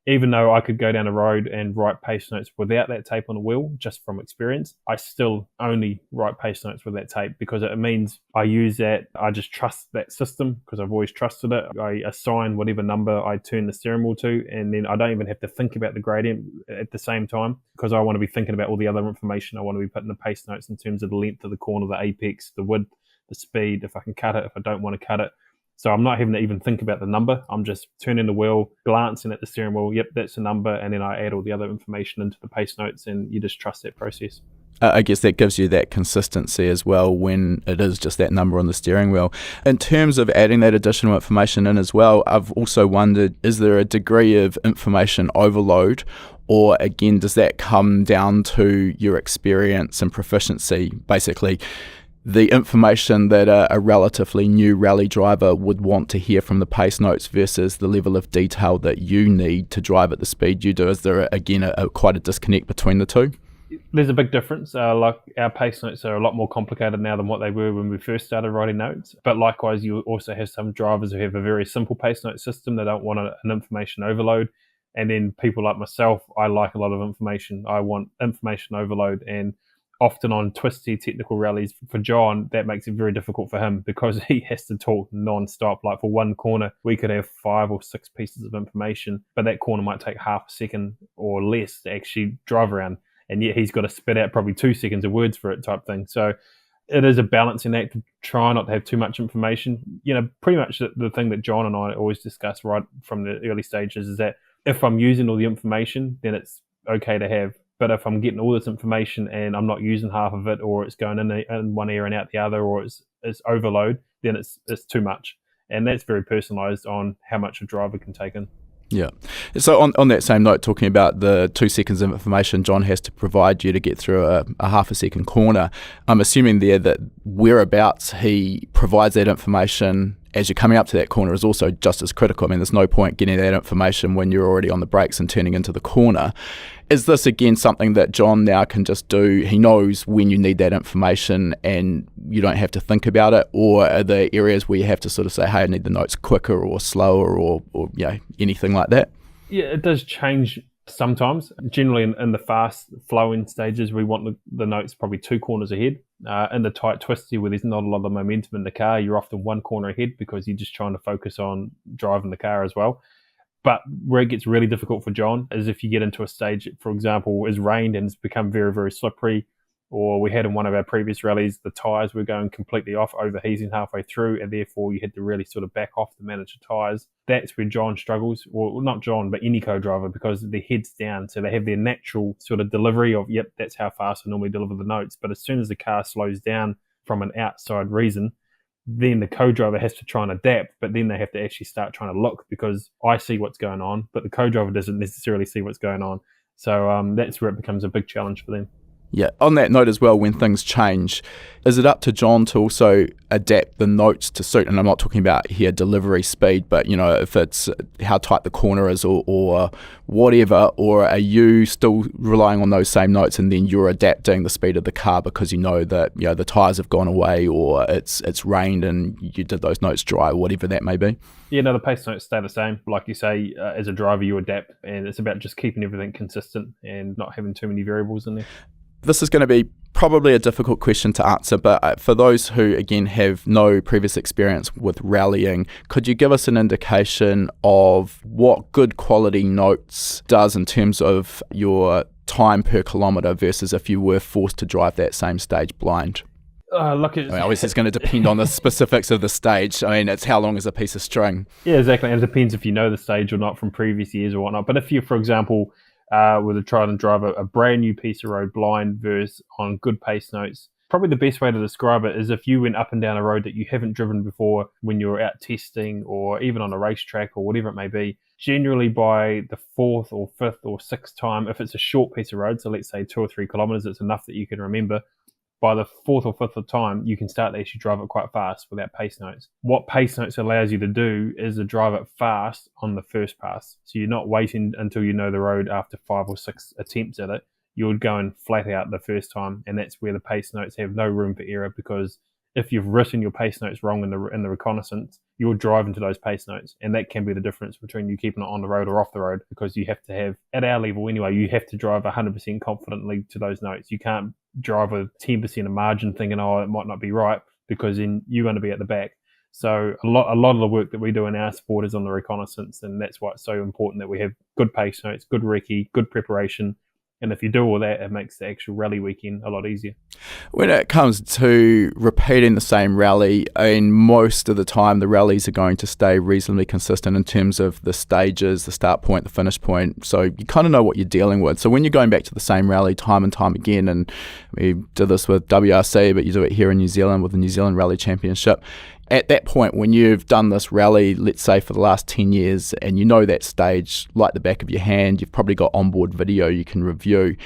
even though I could go down the road and write pace notes without that tape on the wheel, just from experience, I still only write pace notes with that tape because it means I use that. I just trust that system because I've always trusted it. I assign whatever number I turn the steering wheel to, and then I don't even have to think about the gradient at the same time because I want to be thinking about all the other information I want to be putting the pace notes in terms of the length of the corner, the apex, the width, the speed, if I can cut it, if I don't want to cut it. So I'm not having to even think about the number. I'm just turning the wheel, glancing at the steering wheel. Yep, that's the number. And then I add all the other information into the pace notes and you just trust that process. I guess that gives you that consistency as well when it is just that number on the steering wheel. In terms of adding that additional information in as well, I've also wondered, is there a degree of information overload? Or again, does that come down to your experience and proficiency? Basically, the information that a relatively new rally driver would want to hear from the pace notes versus the level of detail that you need to drive at the speed you do. Is there, again, quite a disconnect between the two? There's a big difference. Like our pace notes are a lot more complicated now than what they were when we first started writing notes. But likewise, you also have some drivers who have a very simple pace note system. They don't want an information overload. And then people like myself, I like a lot of information. I want information overload. And often on twisty technical rallies for John, that makes it very difficult for him because he has to talk non-stop. Like for one corner, we could have 5 or 6 pieces of information, but that corner might take half a second or less to actually drive around. And yet he's got to spit out probably 2 seconds of words for it type thing. So it is a balancing act to try not to have too much information. Pretty much the thing that John and I always discuss right from the early stages is that if I'm using all the information, then it's okay to have. But if I'm getting all this information and I'm not using half of it, or it's going in one ear and out the other, or it's overload, then it's too much. And that's very personalised on how much a driver can take in. Yeah. So on that same note, talking about the 2 seconds of information John has to provide you to get through a half a second corner, I'm assuming there that whereabouts he provides that information as you're coming up to that corner is also just as critical. I mean, there's no point getting that information when you're already on the brakes and turning into the corner. Is this, again, something that John now can just do? He knows when you need that information and you don't have to think about it? Or are there areas where you have to sort of say, hey, I need the notes quicker or slower or anything like that? Yeah, it does change sometimes. Generally, in the fast flowing stages, we want the notes probably 2 corners ahead. In the tight twisty where there's not a lot of momentum in the car, you're often 1 corner ahead because you're just trying to focus on driving the car as well. But where it gets really difficult for John is if you get into a stage, for example, it's rained and it's become very, very slippery, or we had in one of our previous rallies, the tyres were going completely off, overheating halfway through, and therefore you had to really sort of back off to manage the tyres. That's where John struggles, or not John, but any co-driver, because their head's down. So they have their natural sort of delivery of, yep, that's how fast I normally deliver the notes. But as soon as the car slows down from an outside reason, then the co-driver has to try and adapt, but then they have to actually start trying to look because I see what's going on, but the co-driver doesn't necessarily see what's going on. So that's where it becomes a big challenge for them. Yeah. On that note as well, when things change, is it up to John to also adapt the notes to suit? And I'm not talking about here delivery speed, but if it's how tight the corner is or whatever, or are you still relying on those same notes and then you're adapting the speed of the car because that the tyres have gone away or it's rained and you did those notes dry, whatever that may be? Yeah, no, the pace notes stay the same. Like you say, as a driver, you adapt, and it's about just keeping everything consistent and not having too many variables in there. This is going to be probably a difficult question to answer, but for those who, again, have no previous experience with rallying, could you give us an indication of what good quality notes does in terms of your time per kilometre versus if you were forced to drive that same stage blind? Obviously, it's going to depend on the specifics of the stage. I mean, it's how long is a piece of string? Yeah, exactly. And it depends if you know the stage or not from previous years or whatnot. But if you, for example, were to try and drive a brand new piece of road blind versus on good pace notes, probably the best way to describe it is if you went up and down a road that you haven't driven before when you're out testing or even on a racetrack or whatever it may be, generally by the fourth or fifth or sixth time, if it's a short piece of road, so let's say 2 or 3 kilometres, it's enough that you can remember. By the fourth or fifth time, you can start to actually drive it quite fast without pace notes. What pace notes allows you to do is to drive it fast on the first pass. So you're not waiting until you know the road after 5 or 6 attempts at it. You're going flat out the first time, and that's where the pace notes have no room for error, because if you've written your pace notes wrong in the reconnaissance, you'll drive into those pace notes, and that can be the difference between you keeping it on the road or off the road, because you have to have, at our level anyway, you have to drive 100% confidently to those notes. You can't drive with 10% of margin thinking, oh, it might not be right, because then you're going to be at the back. So a lot of the work that we do in our sport is on the reconnaissance, and that's why it's so important that we have good pace notes, good recce, good preparation. And if you do all that, it makes the actual rally weekend a lot easier. When it comes to repeating the same rally, I mean, most of the time the rallies are going to stay reasonably consistent in terms of the stages, the start point, the finish point. So you kind of know what you're dealing with. So when you're going back to the same rally time and time again, and we did this with WRC, but you do it here in New Zealand with the New Zealand Rally Championship, at that point, when you've done this rally, let's say for the last 10 years, and you know that stage like the back of your hand, you've probably got onboard video you can review.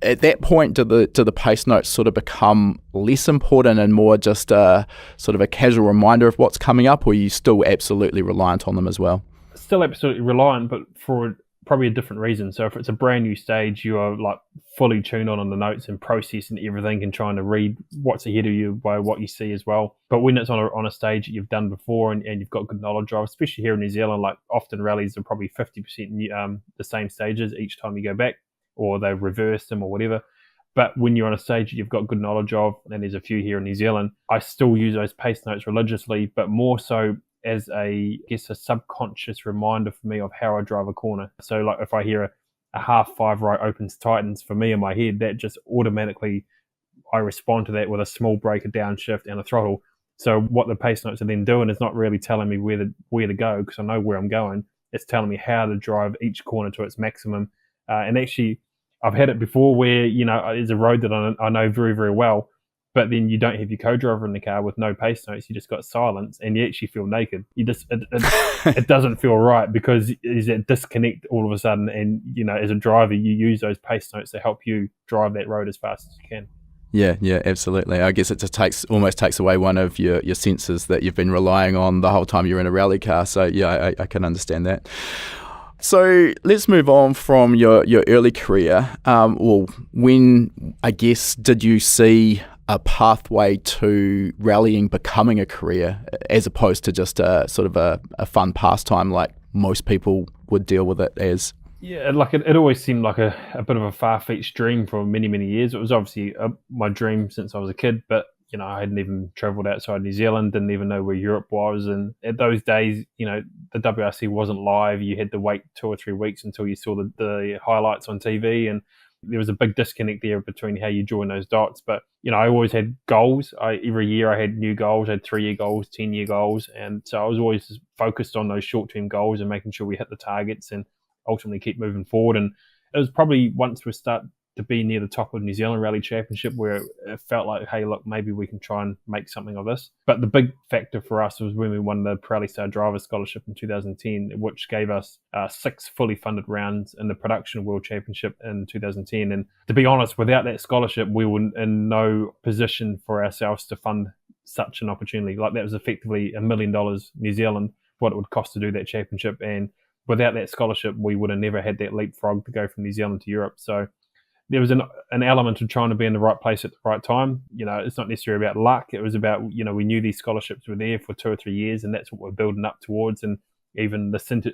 At that point, do the pace notes sort of become less important and more just a sort of a casual reminder of what's coming up, or are you still absolutely reliant on them as well? Still absolutely reliant, but for probably a different reason. So if it's a brand new stage, you are like fully tuned on the notes and processing everything and trying to read what's ahead of you by what you see as well. But when it's on a stage that you've done before and you've got good knowledge of, especially here in New Zealand, like often rallies are probably 50% the same stages each time you go back, or they reverse them or whatever. But when you're on a stage that you've got good knowledge of, and there's a few here in New Zealand, I still use those pace notes religiously, but more so as a subconscious reminder for me of how I drive a corner. So like if I hear a 1/2 right opens tightens, for me in my head, that just automatically, I respond to that with a small brake, a downshift and a throttle. So what the pace notes are then doing is not really telling me where to go, because I know where I'm going. It's telling me how to drive each corner to its maximum. And actually, I've had it before where, there's a road that I know very, very well, but then you don't have your co-driver in the car with no pace notes. You just got silence, and you actually feel naked. It doesn't feel right, because there's that disconnect all of a sudden. And as a driver, you use those pace notes to help you drive that road as fast as you can. Yeah, absolutely. I guess it just almost takes away one of your senses that you've been relying on the whole time you're in a rally car. So yeah, I can understand that. So let's move on from your early career. When, I guess, did you see a pathway to rallying becoming a career, as opposed to just a sort of a fun pastime like most people would deal with it as? Yeah, like it always seemed like a bit of a far-fetched dream for many, many years. It was obviously my dream since I was a kid, but I hadn't even travelled outside New Zealand, didn't even know where Europe was. And at those days, the WRC wasn't live. You had to wait 2 or 3 weeks until you saw the highlights on TV. And there was a big disconnect there between how you join those dots. But, I always had goals. Every year I had new goals. I had 3-year goals, 10-year goals. And so I was always focused on those short-term goals and making sure we hit the targets and ultimately keep moving forward. And it was probably once we start to be near the top of New Zealand Rally Championship, where it felt like, hey, look, maybe we can try and make something of this. But the big factor for us was when we won the Pirelli Star Driver Scholarship in 2010, which gave us 6 fully funded rounds in the Production World Championship in 2010. And to be honest, without that scholarship, we were in no position for ourselves to fund such an opportunity. Like, that was effectively $1 million New Zealand, what it would cost to do that championship. And without that scholarship, we would have never had that leapfrog to go from New Zealand to Europe. So there was an element of trying to be in the right place at the right time. It's not necessarily about luck. It was about, we knew these scholarships were there for 2 or 3 years, and that's what we're building up towards. And even the center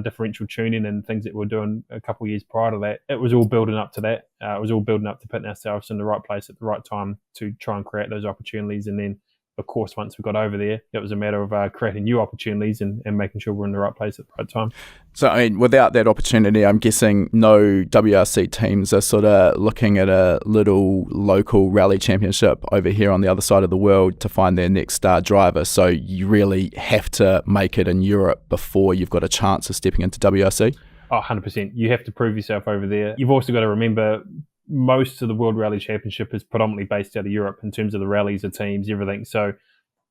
differential tuning and things that we're doing a couple of years prior to that, it was all building up to that. It was all building up to putting ourselves in the right place at the right time to try and create those opportunities. And then, of course, once we got over there, it was a matter of creating new opportunities and making sure we're in the right place at the right time. So, without that opportunity, I'm guessing no WRC teams are sort of looking at a little local rally championship over here on the other side of the world to find their next star driver. So you really have to make it in Europe before you've got a chance of stepping into WRC? Oh, 100%. You have to prove yourself over there. You've also got to remember, most of the World Rally Championship is predominantly based out of Europe in terms of the rallies, the teams, everything. So,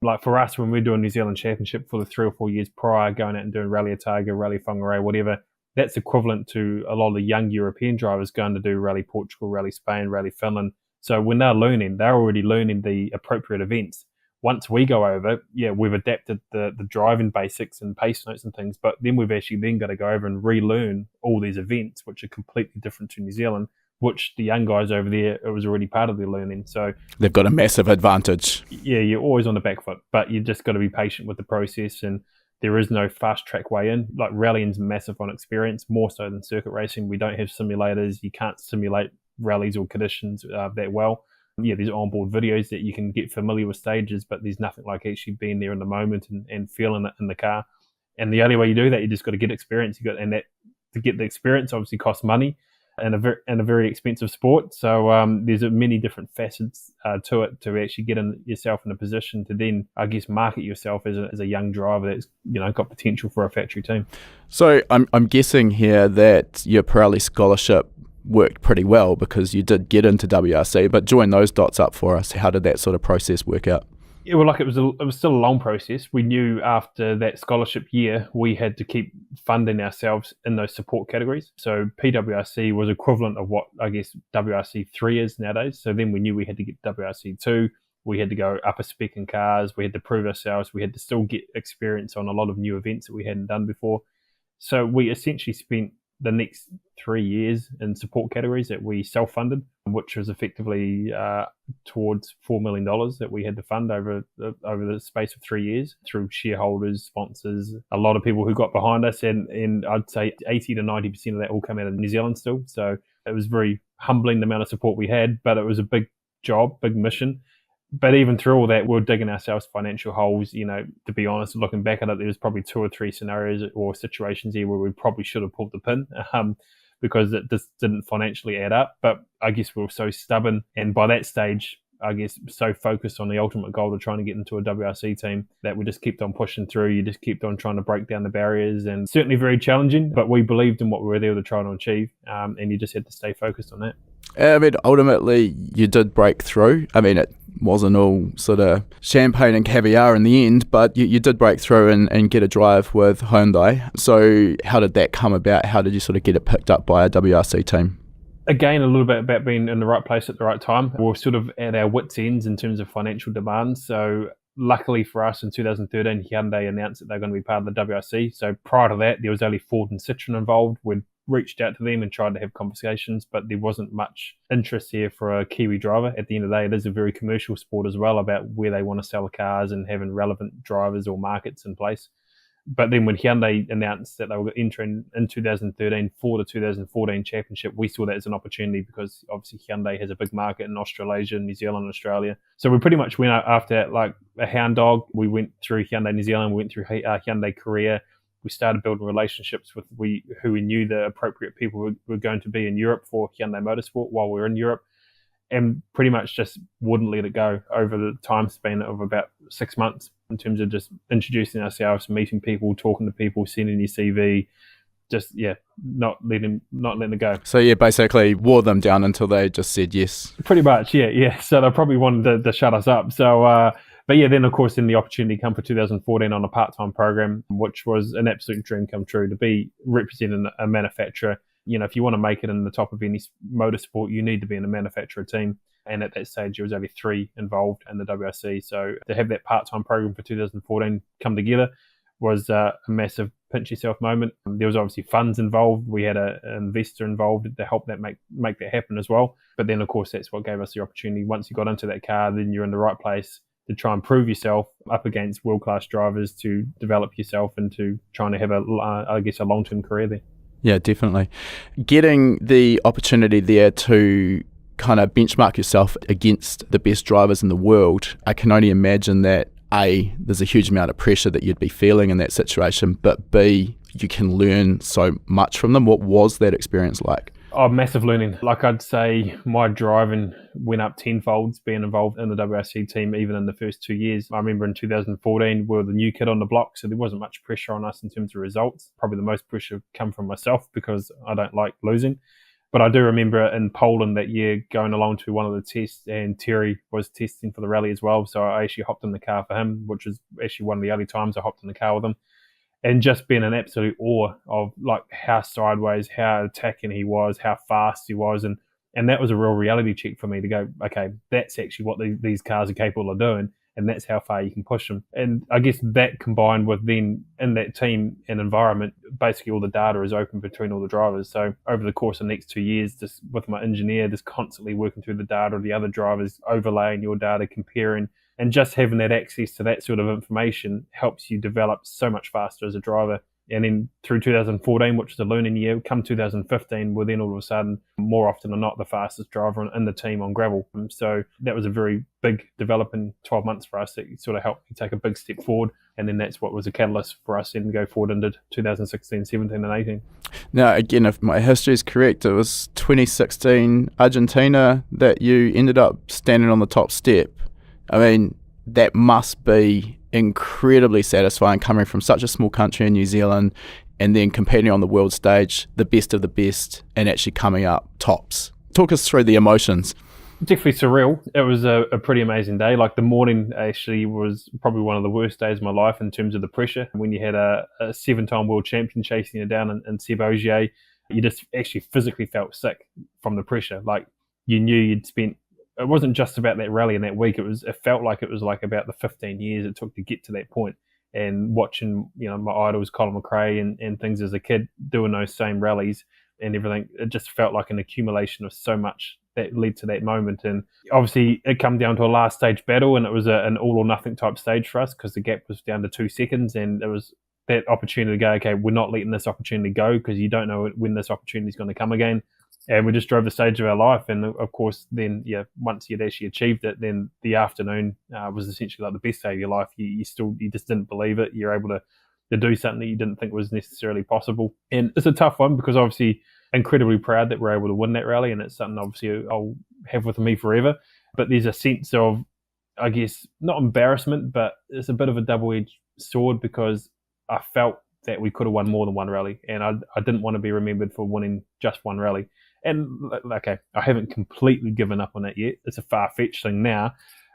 like for us, when we're doing New Zealand Championship for the 3 or 4 years prior, going out and doing Rally Otago, Rally Whangarei, whatever, that's equivalent to a lot of the young European drivers going to do Rally Portugal, Rally Spain, Rally Finland. So when they're already learning the appropriate events. Once we go over, we've adapted the driving basics and pace notes and things, but then we've actually then got to go over and relearn all these events, which are completely different to New Zealand, which the young guys over there, it was already part of their learning. So they've got a massive advantage. Yeah, you're always on the back foot, but you just got to be patient with the process, and there is no fast track way in. Like, rallying's massive on experience, more so than circuit racing. We don't have simulators. You can't simulate rallies or conditions that well. There's onboard videos that you can get familiar with stages, but there's nothing like actually being there in the moment and feeling it in the car. And the only way you do that, you just got to get experience. And that, to get the experience, obviously costs money, and a very expensive sport. So there's many different facets to it to actually get yourself in a position to then, I guess, market yourself as a young driver that's got potential for a factory team. So I'm guessing here that your Pirelli scholarship worked pretty well because you did get into WRC, but join those dots up for us. How did that sort of process work out? It was still a long process. We knew after that scholarship year, we had to keep funding ourselves in those support categories. So PWRC was equivalent of what, I guess, WRC 3 is nowadays. So then we knew we had to get WRC 2. We had to go upper spec in cars. We had to prove ourselves. We had to still get experience on a lot of new events that we hadn't done before. So we essentially spent the next 3 years in support categories that we self-funded, which was effectively towards $4 million that we had to fund over the space of 3 years through shareholders, sponsors, a lot of people who got behind us, and I'd say 80 to 90% of that all came out of New Zealand still. So it was very humbling, the amount of support we had, but it was a big job, big mission. But even through all that, we're digging ourselves financial holes. To be honest, looking back at it, there was probably 2 or 3 scenarios or situations here where we probably should have pulled the pin because it just didn't financially add up. But I guess we were so stubborn, and by that stage, I guess, so focused on the ultimate goal of trying to get into a WRC team that we just kept on pushing through. You just kept on trying to break down the barriers, and certainly very challenging, but we believed in what we were there to try to achieve, and you just had to stay focused on that. Ultimately, you did break through. It wasn't all sort of champagne and caviar in the end, but you did break through and get a drive with Hyundai. So how did that come about? How did you sort of get it picked up by a WRC team? Again, a little bit about being in the right place at the right time. We're sort of at our wits' ends in terms of financial demands. So luckily for us, in 2013, Hyundai announced that they're going to be part of the WRC. So prior to that, there was only Ford and Citroen involved. We'd reached out to them and tried to have conversations, but there wasn't much interest here for a Kiwi driver. At the end of the day, it is a very commercial sport as well, about where they want to sell cars and having relevant drivers or markets in place. But then when Hyundai announced that they were entering in 2013 for the 2014 championship, we saw that as an opportunity because obviously Hyundai has a big market in Australasia, New Zealand, and Australia. So we pretty much went out after like a hound dog. We went through Hyundai New Zealand, we went through Hyundai Korea. We started building relationships with who we knew the appropriate people were going to be in Europe for Hyundai Motorsport while we were in Europe, and pretty much just wouldn't let it go over the time span of about 6 months in terms of just introducing ourselves, meeting people, talking to people, sending your CV, not letting it go. So you basically wore them down until they just said yes. Pretty much, yeah. So they probably wanted to shut us up. So, but yeah, then of course, the opportunity come for 2014 on a part-time program, which was an absolute dream come true to be representing a manufacturer. If you want to make it in the top of any motorsport, you need to be in a manufacturer team. And at that stage, there was only 3 involved in the WRC. So to have that part-time program for 2014 come together was a massive pinch yourself moment. There was obviously funds involved. We had an investor involved to help that make that happen as well. But then, of course, that's what gave us the opportunity. Once you got into that car, then you're in the right place to try and prove yourself up against world-class drivers, to develop yourself into trying to have a long-term career there. Yeah, definitely. Getting the opportunity there to kind of benchmark yourself against the best drivers in the world, I can only imagine that A, there's a huge amount of pressure that you'd be feeling in that situation, but B, you can learn so much from them. What was that experience like? Oh, massive learning. Like I'd say my driving went up tenfold being involved in the WRC team, even in the first 2 years. I remember in 2014, we were the new kid on the block, so there wasn't much pressure on us in terms of results. Probably the most pressure come from myself because I don't like losing. But I do remember in Poland that year going along to one of the tests, and Terry was testing for the rally as well. So I actually hopped in the car for him, which was actually one of the only times I hopped in the car with him. And just being in absolute awe of like how sideways, how attacking he was, how fast he was. And that was a real reality check for me to go, okay, that's actually what these cars are capable of doing. And that's how far you can push them. And I guess that combined with then in that team and environment, basically all the data is open between all the drivers. So over the course of the next 2 years, just with my engineer, just constantly working through the data of the other drivers, overlaying your data, comparing, and just having that access to that sort of information helps you develop so much faster as a driver. And then through 2014, which was a learning year, come 2015, we're then all of a sudden, more often than not, the fastest driver in the team on gravel. And so that was a very big developing 12 months for us that sort of helped me take a big step forward. And then that's what was a catalyst for us then to go forward into 2016, 17 and 18. Now, again, if my history is correct, it was 2016 Argentina that you ended up standing on the top step. I mean, that must be incredibly satisfying coming from such a small country in New Zealand and then competing on the world stage, the best of the best, and actually coming up tops. Talk us through the emotions. Definitely surreal. It was a pretty amazing day. Like the morning actually was probably one of the worst days of my life in terms of the pressure. When you had a 7-time world champion chasing you down in Seb Ogier, you just actually physically felt sick from the pressure. Like you knew you'd spent, it wasn't just about that rally in that week. It felt like it was like about the 15 years it took to get to that point. And watching, my idols, Colin McRae and things as a kid doing those same rallies and everything, it just felt like an accumulation of so much that led to that moment. And obviously it come down to a last stage battle, and it was an all or nothing type stage for us because the gap was down to 2 seconds, and it was that opportunity to go, okay, we're not letting this opportunity go because you don't know when this opportunity is going to come again. And we just drove the stage of our life. And of course, then, once you'd actually achieved it, then the afternoon was essentially like the best day of your life. You just didn't believe it. You're able to do something that you didn't think was necessarily possible. And it's a tough one because obviously incredibly proud that we're able to win that rally. And it's something obviously I'll have with me forever. But there's a sense of, I guess, not embarrassment, but it's a bit of a double-edged sword because I felt that we could have won more than one rally. And I didn't want to be remembered for winning just one rally. And okay, I haven't completely given up on that yet. It's a far-fetched thing now.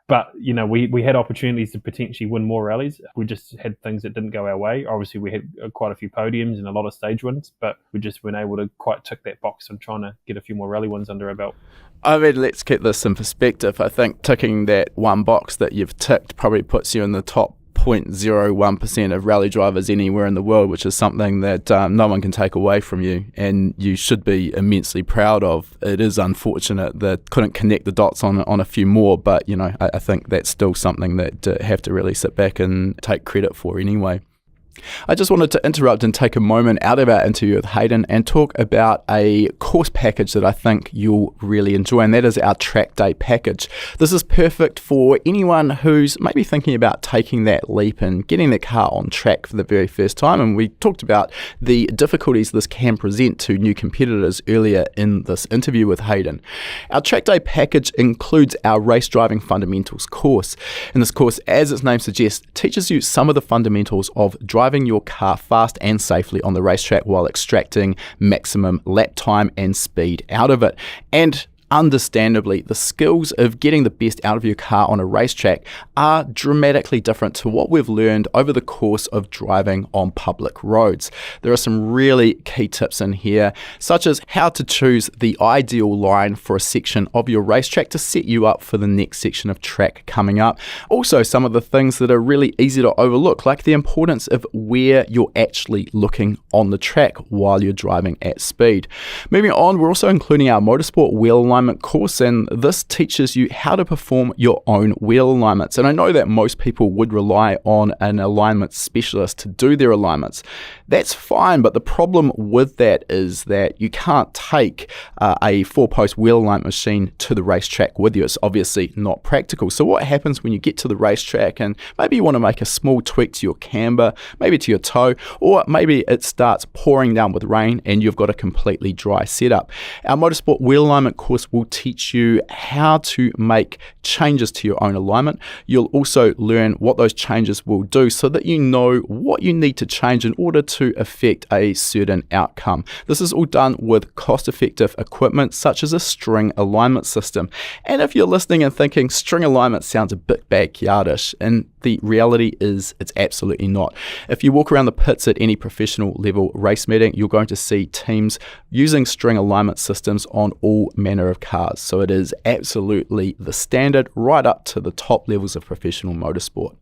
But, we had opportunities to potentially win more rallies. We just had things that didn't go our way. Obviously, we had quite a few podiums and a lot of stage wins, but we just weren't able to quite tick that box of trying to get a few more rally wins under our belt. I mean, let's keep this in perspective. I think ticking that one box that you've ticked probably puts you in the top 0.01% of rally drivers anywhere in the world, which is something that no one can take away from you, and you should be immensely proud of. It is unfortunate that couldn't connect the dots on a few more, but I think that's still something that have to really sit back and take credit for anyway. I just wanted to interrupt and take a moment out of our interview with Hayden and talk about a course package that I think you'll really enjoy, and that is our track day package. This is perfect for anyone who's maybe thinking about taking that leap and getting their car on track for the very first time, and we talked about the difficulties this can present to new competitors earlier in this interview with Hayden. Our track day package includes our race driving fundamentals course, and this course, as its name suggests, teaches you some of the fundamentals of driving driving your car fast and safely on the racetrack while extracting maximum lap time and speed out of it. And understandably, the skills of getting the best out of your car on a racetrack are dramatically different to what we've learned over the course of driving on public roads. There are some really key tips in here, such as how to choose the ideal line for a section of your racetrack to set you up for the next section of track coming up. Also, some of the things that are really easy to overlook, like the importance of where you're actually looking on the track while you're driving at speed. Moving on, we're also including our motorsport wheel alignment course, and this teaches you how to perform your own wheel alignments. And I know that most people would rely on an alignment specialist to do their alignments. That's fine, but the problem with that is that you can't take a 4-post wheel alignment machine to the racetrack with you. It's obviously not practical. So what happens when you get to the racetrack and maybe you want to make a small tweak to your camber, maybe to your toe, or maybe it starts pouring down with rain and you've got a completely dry setup. Our motorsport wheel alignment course will teach you how to make changes to your own alignment. You'll also learn what those changes will do so that you know what you need to change in order to affect a certain outcome. This is all done with cost-effective equipment such as a string alignment system. And if you're listening and thinking string alignment sounds a bit backyardish, and the reality is it's absolutely not. If you walk around the pits at any professional level race meeting, you're going to see teams using string alignment systems on all manner of cars. So it is absolutely the standard right up to the top levels of professional motorsport.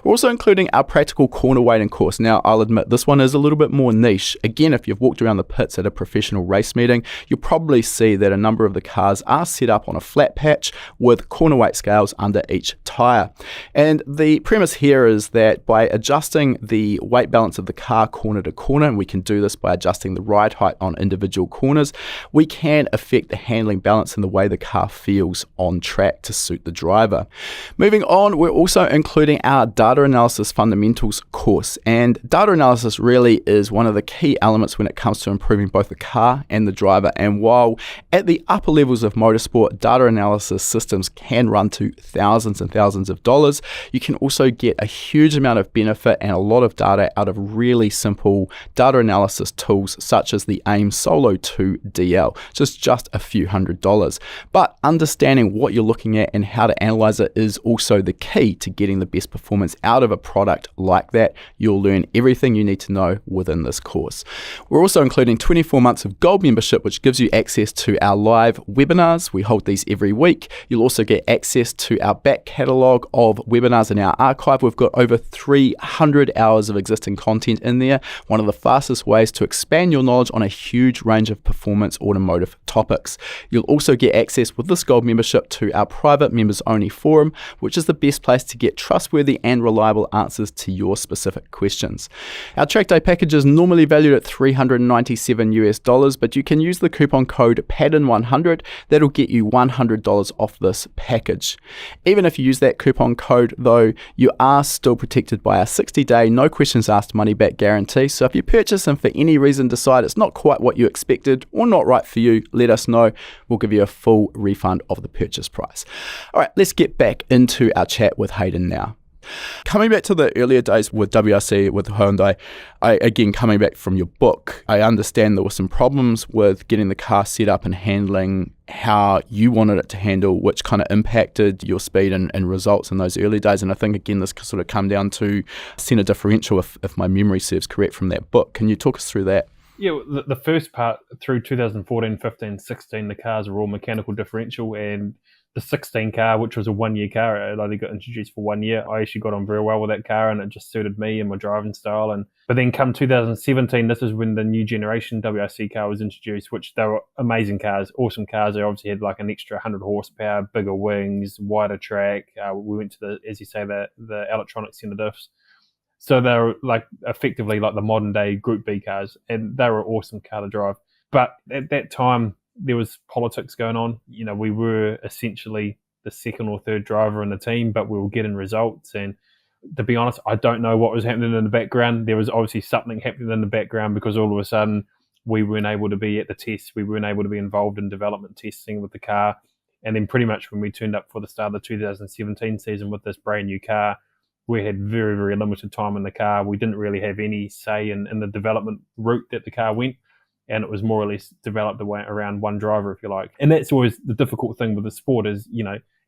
We're also including our practical corner weighting course. Now, I'll admit this one is a little bit more niche. Again, if you've walked around the pits at a professional race meeting, you'll probably see that a number of the cars are set up on a flat patch with corner weight scales under each tyre. And the premise here is that by adjusting the weight balance of the car corner to corner, and we can do this by adjusting the ride height on individual corners, we can affect the handling balance and the way the car feels on track to suit the driver. Moving on, we're also including our data analysis fundamentals course, and data analysis really is one of the key elements when it comes to improving both the car and the driver. And while at the upper levels of motorsport, data analysis systems can run to thousands and thousands of dollars, you can also get a huge amount of benefit and a lot of data out of really simple data analysis tools such as the AIM Solo 2 DL, just a few $100s. But understanding what you're looking at and how to analyze it is also the key to getting the best performance out of a product like that. You'll learn everything you need to know within this course. We're also including 24 months of gold membership, which gives you access to our live webinars. We hold these every week. You'll also get access to our back catalogue of webinars in our archive. We've got over 300 hours of existing content in there. One of the fastest ways to expand your knowledge on a huge range of performance automotive topics. You'll also get access with this gold membership to our private members only forum, which is the best place to get trustworthy and reliable answers to your specific questions. Our track day package is normally valued at $397, but you can use the coupon code PADDON100. That'll get you $100 off this package. Even if you use that coupon code though, you are still protected by our 60-day no questions asked money back guarantee. So if you purchase and for any reason decide it's not quite what you expected or not right for you, let us know. We'll give you a full refund of the purchase price. All right, let's get back into our chat with Hayden now. Coming back to the earlier days with WRC, with Hyundai, again, coming back from your book, I understand there were some problems with getting the car set up and handling how you wanted it to handle, which kind of impacted your speed and results in those early days. And I think, again, this sort of come down to center differential, if my memory serves correct from that book. Can you talk us through that? Yeah, the first part through 2014, 15, 16, the cars were all mechanical differential, and the 16 car, which was a 1-year car, it only got introduced for 1 year. I actually got on very well with that car, and it just suited me and my driving style. But then come 2017, this is when the new generation WRC car was introduced, which they were amazing cars, awesome cars. They obviously had like an extra 100 horsepower, bigger wings, wider track. We went to the, as you say, the electronic center diffs. So they were like effectively like the modern day Group B cars, and they were an awesome car to drive. But at that time, there was politics going on. You know, we were essentially the second or third driver in the team, but we were getting results. And to be honest, I don't know what was happening in the background. There was obviously something happening in the background, because all of a sudden we weren't able to be at the tests. We weren't able to be involved in development testing with the car. And then pretty much when we turned up for the start of the 2017 season with this brand new car, we had very, very limited time in the car. We didn't really have any say in the development route that the car went. And it was more or less developed around one driver, if you like. And that's always the difficult thing with the sport is,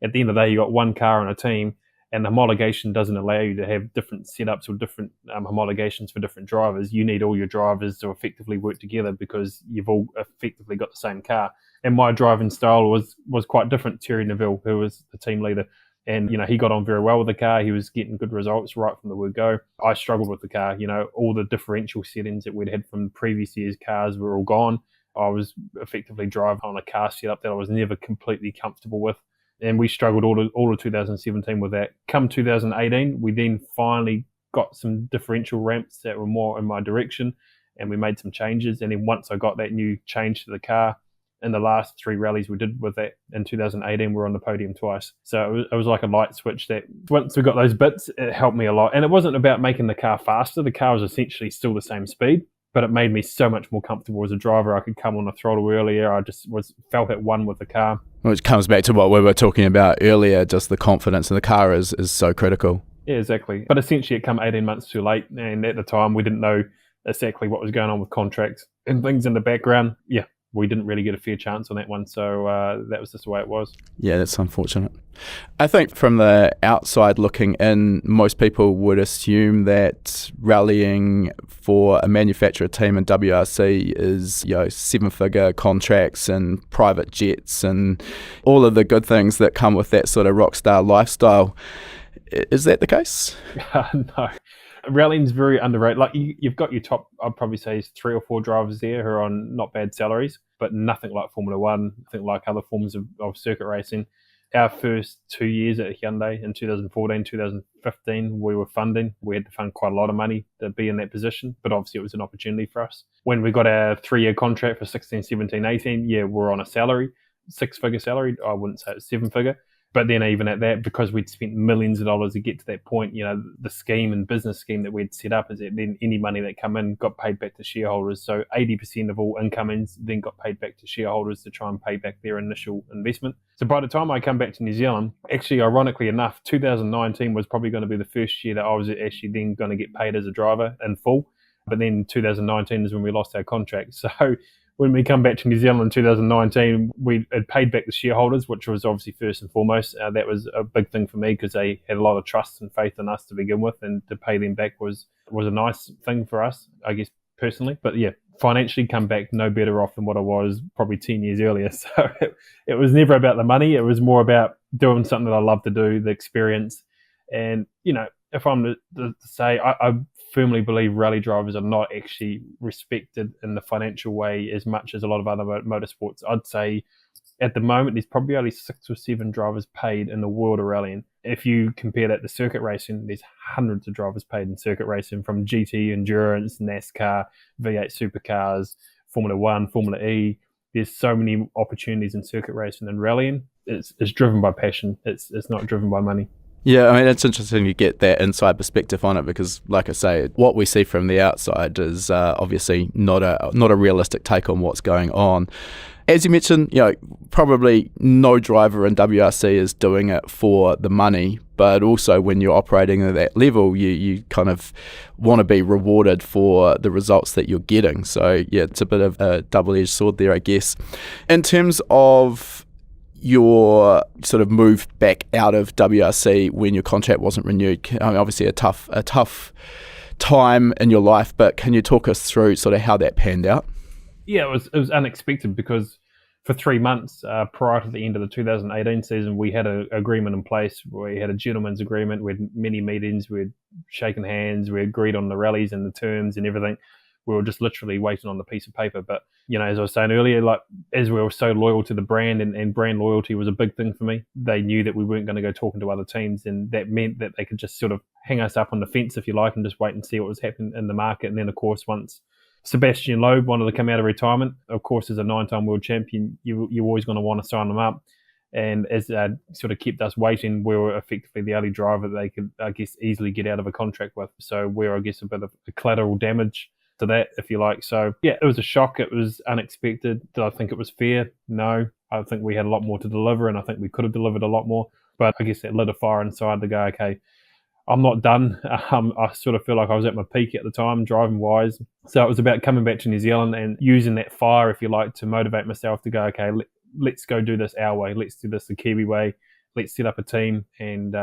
at the end of the day, you got one car and a team, and the homologation doesn't allow you to have different setups or different homologations for different drivers. You need all your drivers to effectively work together because you've all effectively got the same car. And my driving style was quite different. Thierry Neuville, who was the team leader, and, he got on very well with the car. He was getting good results right from the word go. I struggled with the car. All the differential settings that we'd had from previous years' cars were all gone. I was effectively driving on a car setup that I was never completely comfortable with. And we struggled all of 2017 with that. Come 2018, we then finally got some differential ramps that were more in my direction, and we made some changes. And then once I got that new change to the car, in the last 3 rallies we did with that in 2018, we were on the podium twice. So it was like a light switch that once we got those bits, it helped me a lot. And it wasn't about making the car faster. The car was essentially still the same speed, but it made me so much more comfortable as a driver. I could come on the throttle earlier. I just felt at one with the car. Which comes back to what we were talking about earlier, just the confidence in the car is so critical. Yeah, exactly. But essentially it came 18 months too late. And at the time, we didn't know exactly what was going on with contracts and things in the background. Yeah. We didn't really get a fair chance on that one, so that was just the way it was. Yeah, that's unfortunate. I think from the outside looking in, most people would assume that rallying for a manufacturer team in WRC is, 7-figure contracts and private jets and all of the good things that come with that sort of rock star lifestyle. Is that the case? No. Rallying's very underrated. Like you've got your top, I'd probably say 3 or 4 drivers there who are on not bad salaries, but nothing like Formula One, nothing like other forms of circuit racing. Our first 2 years at Hyundai in 2014, 2015, we were funding. We had to fund quite a lot of money to be in that position, but obviously it was an opportunity for us. When we got our 3-year contract for 16, 17, 18, we're on a salary, 6-figure salary. I wouldn't say it's 7-figure. But then even at that, because we'd spent millions of dollars to get to that point, the scheme and business scheme that we'd set up is that then any money that come in got paid back to shareholders. So 80% of all incomings then got paid back to shareholders to try and pay back their initial investment. So by the time I come back to New Zealand, actually, ironically enough, 2019 was probably going to be the first year that I was actually then going to get paid as a driver in full. But then 2019 is when we lost our contract. So when we come back to New Zealand in 2019, we had paid back the shareholders, which was obviously first and foremost. That was a big thing for me because they had a lot of trust and faith in us to begin with, and to pay them back was a nice thing for us, I guess, personally. But yeah, financially come back no better off than what I was probably 10 years earlier. So it was never about the money. It was more about doing something that I love to do, the experience. And, if I'm to say, I firmly believe rally drivers are not actually respected in the financial way as much as a lot of other motorsports. I'd say at the moment, there's probably only 6 or 7 drivers paid in the world of rallying. If you compare that to circuit racing, there's hundreds of drivers paid in circuit racing, from GT, endurance, NASCAR, V8 supercars, Formula One, Formula E. There's so many opportunities in circuit racing and rallying. It's driven by passion. It's not driven by money. Yeah, I mean, it's interesting to get that inside perspective on it because, like I say, what we see from the outside is obviously not a realistic take on what's going on. As you mentioned, probably no driver in WRC is doing it for the money, but also when you're operating at that level, you kind of want to be rewarded for the results that you're getting. So, yeah, it's a bit of a double-edged sword there, I guess. In terms of your sort of move back out of WRC when your contract wasn't renewed, I mean, obviously a tough time in your life, but can you talk us through sort of how that panned out? Yeah, it was unexpected because for 3 months prior to the end of the 2018 season, we had an agreement in place. We had a gentleman's agreement. We had many meetings. We had shaken hands. We agreed on the rallies and the terms and everything. We were just literally waiting on the piece of paper. But, as I was saying earlier, like as we were so loyal to the brand and brand loyalty was a big thing for me, they knew that we weren't going to go talking to other teams. And that meant that they could just sort of hang us up on the fence, if you like, and just wait and see what was happening in the market. And then, of course, once Sebastian Loeb wanted to come out of retirement, of course, as a 9-time world champion, you're always going to want to sign them up. And as they sort of kept us waiting, we were effectively the only driver that they could, I guess, easily get out of a contract with. So we're, I guess, a bit of collateral damage to that, if you like. So yeah, it was a shock. It was unexpected. Did I think it was fair? No. I think we had a lot more to deliver, and I think we could have delivered a lot more. But I guess that lit a fire inside to go, okay, I'm not done. I sort of feel like I was at my peak at the time, driving wise. So it was about coming back to New Zealand and using that fire, if you like, to motivate myself to go, okay, let's go do this our way. Let's do this the Kiwi way. Let's set up a team and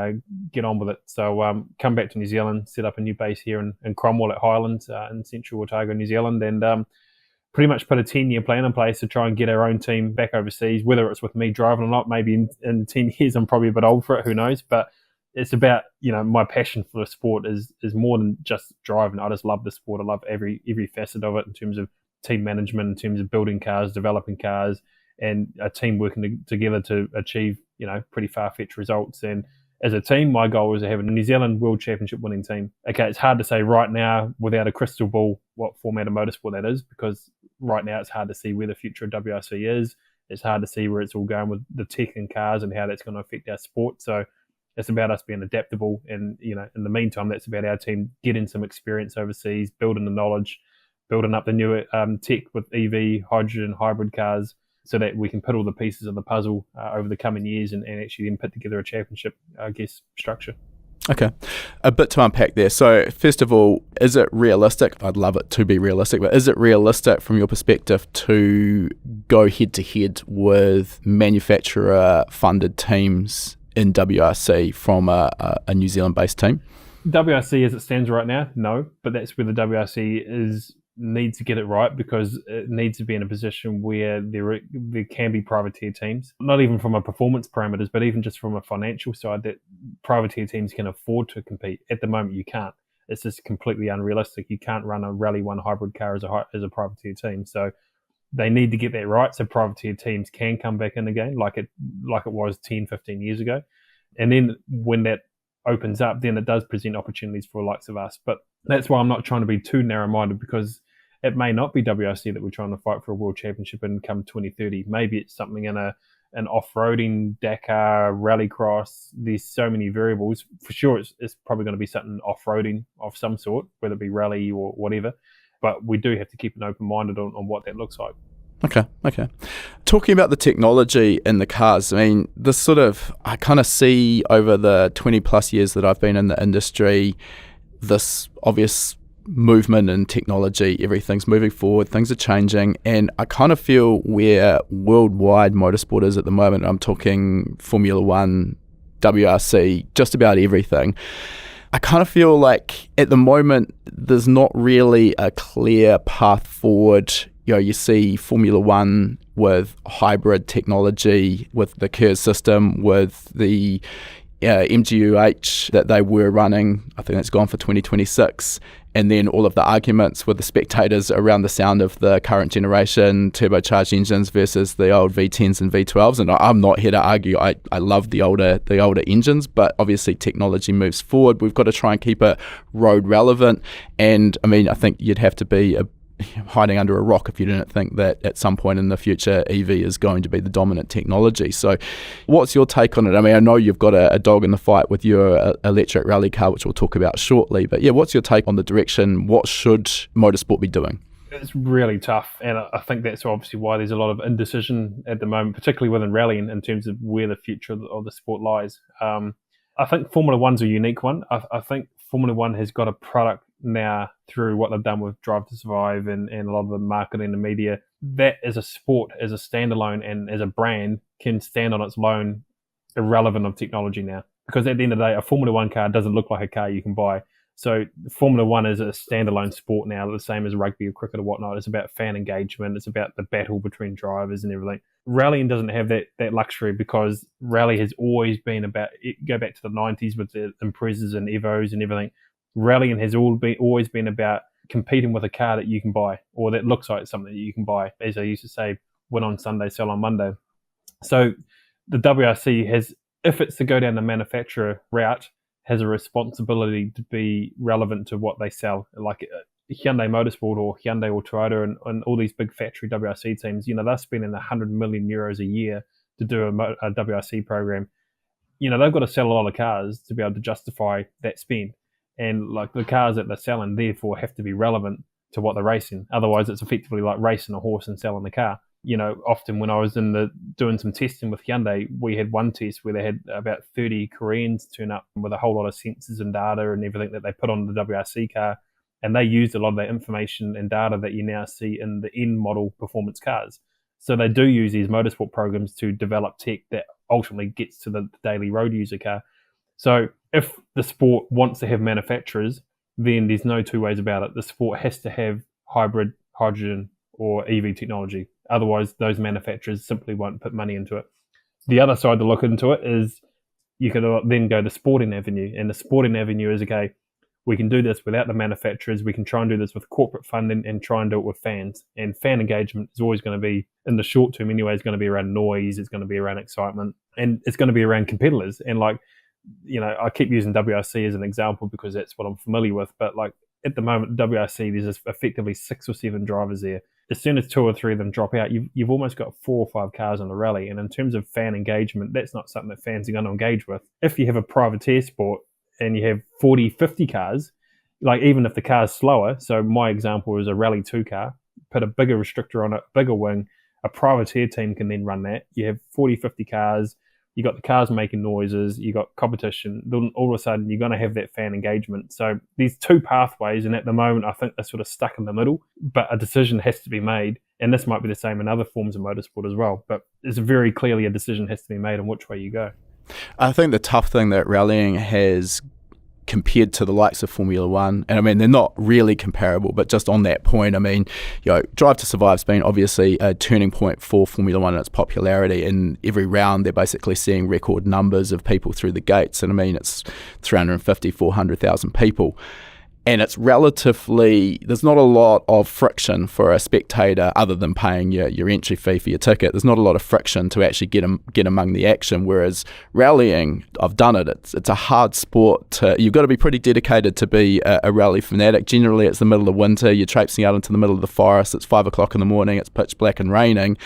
get on with it. So come back to New Zealand, set up a new base here in Cromwell at Highlands in central Otago, New Zealand, and pretty much put a 10-year plan in place to try and get our own team back overseas, whether it's with me driving or not. Maybe in 10 years I'm probably a bit old for it, who knows, but it's about, my passion for the sport is more than just driving. I just love the sport. I love every facet of it in terms of team management, in terms of building cars, developing cars, and a team working together to achieve, pretty far-fetched results. And as a team, my goal is to have a New Zealand World Championship winning team. Okay, it's hard to say right now without a crystal ball what format of motorsport that is, because right now it's hard to see where the future of WRC is. It's hard to see where it's all going with the tech and cars and how that's going to affect our sport. So it's about us being adaptable, and in the meantime, that's about our team getting some experience overseas, building the knowledge, building up the new tech with EV, hydrogen, hybrid cars, so that we can put all the pieces of the puzzle over the coming years and actually then put together a championship, structure. Okay, a bit to unpack there. So first of all, is it realistic? I'd love it to be realistic, but is it realistic from your perspective to go head to head with manufacturer funded teams in WRC from a New Zealand-based team? WRC as it stands right now, no, but that's where the WRC needs to get it right, because it needs to be in a position where there can be privateer teams, not even from a performance parameters, but even just from a financial side, that privateer teams can afford to compete. At the moment, you can't. It's just completely unrealistic. You can't run a Rally 1 hybrid car as a privateer team. So they need to get that right, so privateer teams can come back in again like it was 10, 15 years ago. And then when that opens up, then it does present opportunities for the likes of us. But that's why I'm not trying to be too narrow-minded, because it may not be WRC that we're trying to fight for a world championship in come 2030. Maybe it's something in an off-roading, Dakar, rallycross. There's so many variables. For sure, it's probably going to be something off-roading of some sort, whether it be rally or whatever. But we do have to keep an open-minded on what that looks like. Okay. Talking about the technology in the cars, I mean, I kind of see over the 20 plus years that I've been in the industry, this obvious movement in technology. Everything's moving forward, things are changing, and I kind of feel where worldwide motorsport is at the moment, I'm talking Formula One, WRC, just about everything. I kind of feel like at the moment there's not really a clear path forward. You see Formula One with hybrid technology, with the KERS system, with the MGUH that they were running. I think that's gone for 2026. And then all of the arguments with the spectators around the sound of the current generation turbocharged engines versus the old V10s and V12s. And I'm not here to argue. I love the older engines, but obviously technology moves forward. We've got to try and keep it road relevant. And I mean, I think you'd have to be hiding under a rock if you didn't think that at some point in the future EV is going to be the dominant technology. So what's your take on it? I mean, I know you've got a dog in the fight with your electric rally car, which we'll talk about shortly, but yeah, what's your take on the direction? What should motorsport be doing? It's really tough, and I think that's obviously why there's a lot of indecision at the moment, particularly within rallying, in terms of where the future of the sport lies. I think Formula One's a unique one. I think Formula One has got a product now through what they've done with Drive to Survive and a lot of the marketing and media, that as a sport, as a standalone and as a brand, can stand on its own, irrelevant of technology now. Because at the end of the day, a Formula One car doesn't look like a car you can buy. So Formula One is a standalone sport now, the same as rugby or cricket or whatnot. It's about fan engagement. It's about the battle between drivers and everything. Rallying doesn't have that luxury, because rally has always been about, go back to the 90s with the Imprezas and Evos and everything. Rallying has always been about competing with a car that you can buy, or that looks like something that you can buy. As I used to say, win on Sunday, sell on Monday. So the WRC has, if it's to go down the manufacturer route, has a responsibility to be relevant to what they sell. Like Hyundai Motorsport or Hyundai or Toyota and all these big factory WRC teams, they're spending 100 million euros a year to do a WRC program. They've got to sell a lot of cars to be able to justify that spend. And like the cars that they're selling, therefore, have to be relevant to what they're racing. Otherwise, it's effectively like racing a horse and selling the car. Often when I was doing some testing with Hyundai, we had one test where they had about 30 Koreans turn up with a whole lot of sensors and data and everything that they put on the WRC car. And they used a lot of that information and data that you now see in the end model performance cars. So they do use these motorsport programs to develop tech that ultimately gets to the daily road user car. So if the sport wants to have manufacturers, then there's no two ways about it. The sport has to have hybrid, hydrogen, or EV technology. Otherwise, those manufacturers simply won't put money into it. The other side to look into it is you can then go the sporting avenue. And the sporting avenue is, okay, we can do this without the manufacturers. We can try and do this with corporate funding and try and do it with fans. And fan engagement is always going to be, in the short term anyway, it's going to be around noise. It's going to be around excitement. And it's going to be around competitors. And I keep using WRC as an example because that's what I'm familiar with. But at the moment, WRC, there's effectively 6 or 7 drivers there. As soon as 2 or 3 of them drop out, you've almost got 4 or 5 cars in a rally. And in terms of fan engagement, that's not something that fans are going to engage with. If you have a privateer sport and you have 40, 50 cars, even if the car's slower, so my example is a Rally 2 car, put a bigger restrictor on it, bigger wing, a privateer team can then run that. You have 40, 50 cars, you got the cars making noises, you got competition, then all of a sudden you're going to have that fan engagement. So these 2 pathways, and at the moment I think they're sort of stuck in the middle, but a decision has to be made, and this might be the same in other forms of motorsport as well, but it's very clearly a decision has to be made on which way you go. I think the tough thing that rallying has compared to the likes of Formula One, and I mean they're not really comparable, but just on that point, I mean, Drive to Survive's been obviously a turning point for Formula One and its popularity. In every round, they're basically seeing record numbers of people through the gates, and I mean it's 350, 400,000 people. And it's relatively, there's not a lot of friction for a spectator other than paying your entry fee for your ticket. There's not a lot of friction to actually get among the action, whereas rallying, I've done it. It's a hard sport. You've got to be pretty dedicated to be a rally fanatic. Generally, it's the middle of winter. You're traipsing out into the middle of the forest. It's 5 o'clock in the morning. It's pitch black and raining.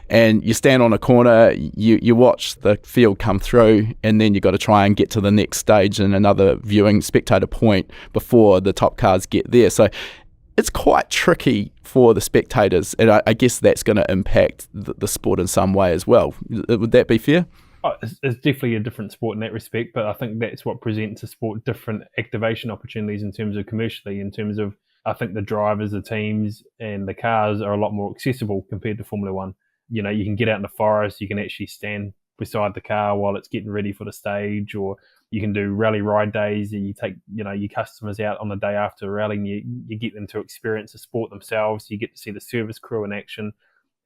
And you stand on a corner, you watch the field come through, and then you've got to try and get to the next stage and another viewing spectator point before the top cars get there. So it's quite tricky for the spectators, and I guess that's going to impact the sport in some way as well. Would that be fair? It's definitely a different sport in that respect, but I think that's what presents a sport different activation opportunities in terms of commercially, in terms of I think the drivers, the teams, and the cars are a lot more accessible compared to Formula One. You can get out in the forest, you can actually stand beside the car while it's getting ready for the stage, or you can do rally ride days and you take, your customers out on the day after a rally and you get them to experience the sport themselves. You get to see the service crew in action.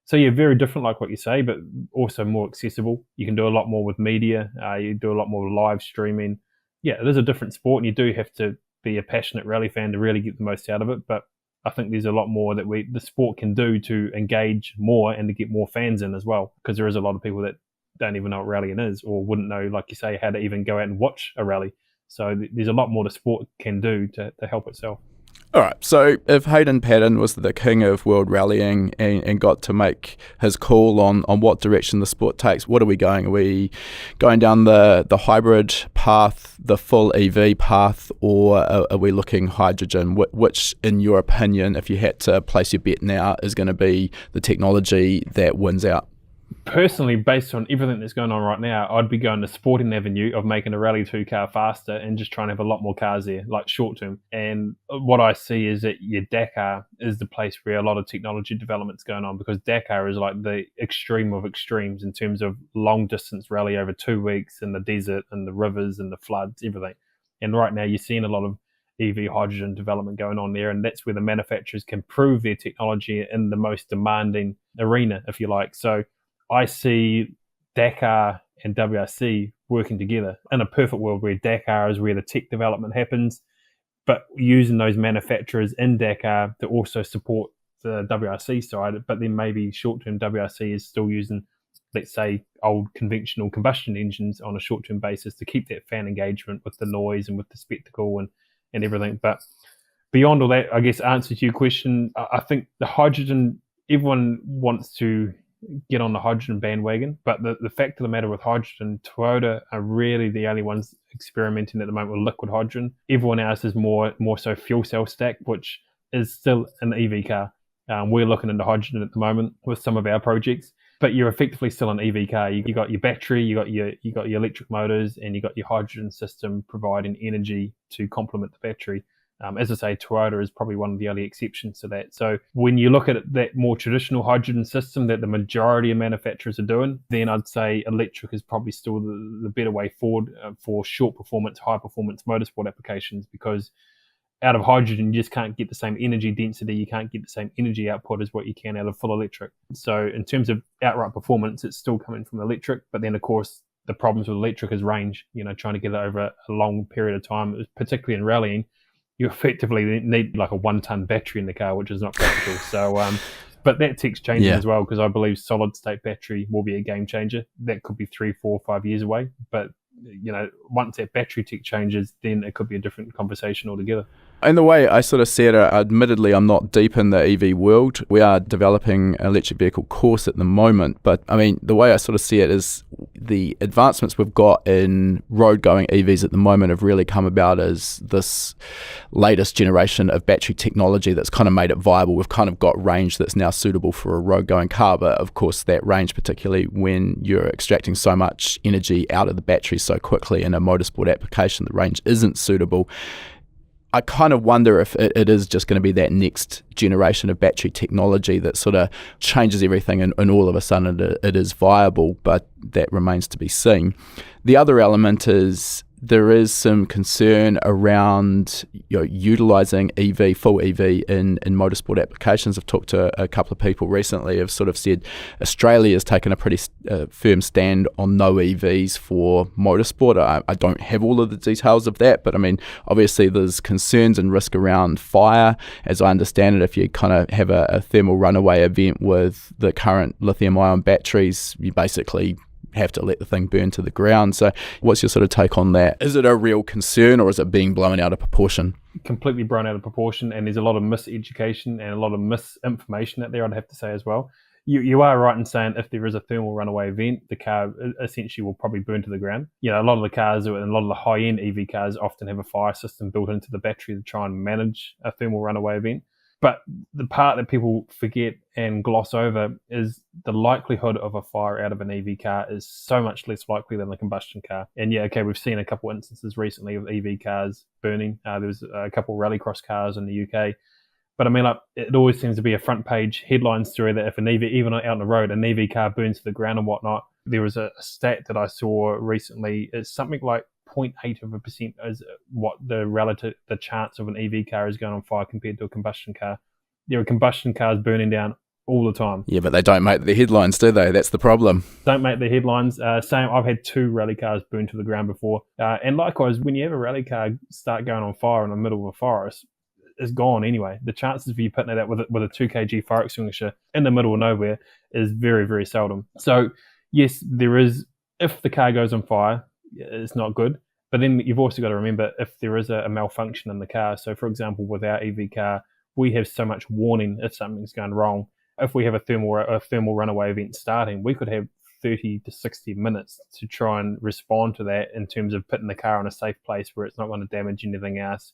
So yeah, very different like what you say, but also more accessible. You can do a lot more with media. You do a lot more live streaming. Yeah, it is a different sport and you do have to be a passionate rally fan to really get the most out of it. But I think there's a lot more that the sport can do to engage more and to get more fans in as well, because there is a lot of people that don't even know what rallying is or wouldn't know, like you say, how to even go out and watch a rally. So there's a lot more the sport can do to help itself. All right, so if Hayden Paddon was the king of world rallying and got to make his call on what direction the sport takes, what are we going? Are we going down the hybrid path, the full EV path, or are we looking hydrogen? Which, in your opinion, if you had to place your bet now, is going to be the technology that wins out? Personally, based on everything that's going on right now, I'd be going the sporting avenue of making a Rally 2 car faster and just trying to have a lot more cars there, like short term. And what I see is that your Dakar is the place where a lot of technology development's going on, because Dakar is like the extreme of extremes in terms of long distance rally over 2 weeks in the desert and the rivers and the floods, everything. And right now you're seeing a lot of EV hydrogen development going on there, and that's where the manufacturers can prove their technology in the most demanding arena, if you like. So I see Dakar and WRC working together in a perfect world where Dakar is where the tech development happens, but using those manufacturers in Dakar to also support the WRC side. But then maybe short-term WRC is still using, let's say, old conventional combustion engines on a short-term basis to keep that fan engagement with the noise and with the spectacle and everything. But beyond all that, I guess, answer to your question, I think the hydrogen, everyone wants to get on the hydrogen bandwagon, but the fact of the matter with hydrogen, Toyota are really the only ones experimenting at the moment with liquid hydrogen. Everyone else is more so fuel cell stack, which is still an EV car. We're looking into hydrogen at the moment with some of our projects, but you're effectively still an EV car. You got your battery, you got your electric motors, and you got your hydrogen system providing energy to complement the battery. As I say, Toyota is probably one of the only exceptions to that. So when you look at that more traditional hydrogen system that the majority of manufacturers are doing, then I'd say electric is probably still the better way forward for short performance, high performance motorsport applications, because out of hydrogen, you just can't get the same energy density, you can't get the same energy output as what you can out of full electric. So in terms of outright performance, it's still coming from electric, but then of course the problems with electric is range, trying to get it over a long period of time, particularly in rallying. You effectively need like a 1 ton battery in the car, which is not practical. So, but that tech's changing as well, because I believe solid state battery will be a game changer. That could be 3, 4, 5 years away. But, once that battery tech changes, then it could be a different conversation altogether. And the way I sort of see it, admittedly, I'm not deep in the EV world. We are developing an electric vehicle course at the moment. But, I mean, the way I sort of see it is the advancements we've got in road-going EVs at the moment have really come about as this latest generation of battery technology that's kind of made it viable. We've kind of got range that's now suitable for a road-going car. But, of course, that range, particularly when you're extracting so much energy out of the battery so quickly in a motorsport application, the range isn't suitable. I kind of wonder if it is just going to be that next generation of battery technology that sort of changes everything and all of a sudden it is viable, but that remains to be seen. The other element is there is some concern around utilising full EV in motorsport applications. I've talked to a couple of people recently who've sort of said Australia has taken a pretty firm stand on no EVs for motorsport. I don't have all of the details of that, but I mean, obviously there's concerns and risk around fire. As I understand it, if you kind of have a thermal runaway event with the current lithium-ion batteries, you basically have to let the thing burn to the ground. So what's your sort of take on that? Is it a real concern or is it being blown out of proportion? Completely blown out of proportion, and there's a lot of miseducation and a lot of misinformation out there, I'd have to say as well. You are right in saying if there is a thermal runaway event, the car essentially will probably burn to the ground. A lot of the cars and a lot of the high-end EV cars often have a fire system built into the battery to try and manage a thermal runaway event. But the part that people forget and gloss over is the likelihood of a fire out of an EV car is so much less likely than a combustion car. And we've seen a couple of instances recently of EV cars burning. There was a couple of rallycross cars in the UK. But I mean, it always seems to be a front page headline story that if an EV, even out on the road, an EV car burns to the ground and whatnot. There was a stat that I saw recently. It's something like 0.8% is what the chance of an EV car is going on fire compared to a combustion car. There are combustion cars burning down all the time. Yeah, but they don't make the headlines, do they? That's the problem. Don't make the headlines. Same, I've had 2 rally cars burn to the ground before. And likewise, when you have a rally car start going on fire in the middle of a forest, it's gone anyway. The chances of you putting it out with a 2 kg fire extinguisher in the middle of nowhere is very, very seldom. So yes, there is, if the car goes on fire, it's not good. But then you've also got to remember if there is a malfunction in the car. So for example, with our EV car, we have so much warning if something's going wrong. If we have a thermal runaway event starting, we could have 30 to 60 minutes to try and respond to that in terms of putting the car in a safe place where it's not going to damage anything else.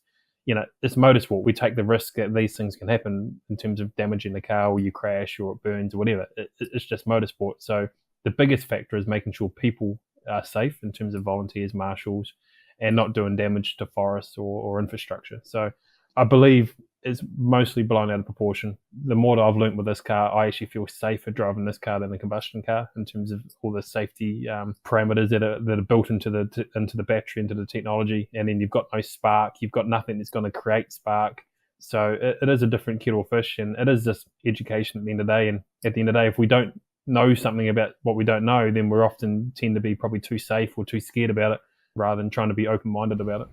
It's motorsport. We take the risk that these things can happen in terms of damaging the car or you crash or it burns or whatever. It's just motorsport. So the biggest factor is making sure people are safe in terms of volunteers, marshals, and not doing damage to forests or infrastructure. So I believe it's mostly blown out of proportion. The more that I've learnt with this car, I actually feel safer driving this car than a combustion car in terms of all the safety parameters that are built into the battery, into the technology. And then you've got no spark. You've got nothing that's going to create spark. So it is a different kettle of fish, and it is just education at the end of the day. And at the end of the day, if we don't know something about what we don't know, then we're often tend to be probably too safe or too scared about it rather than trying to be open-minded about it.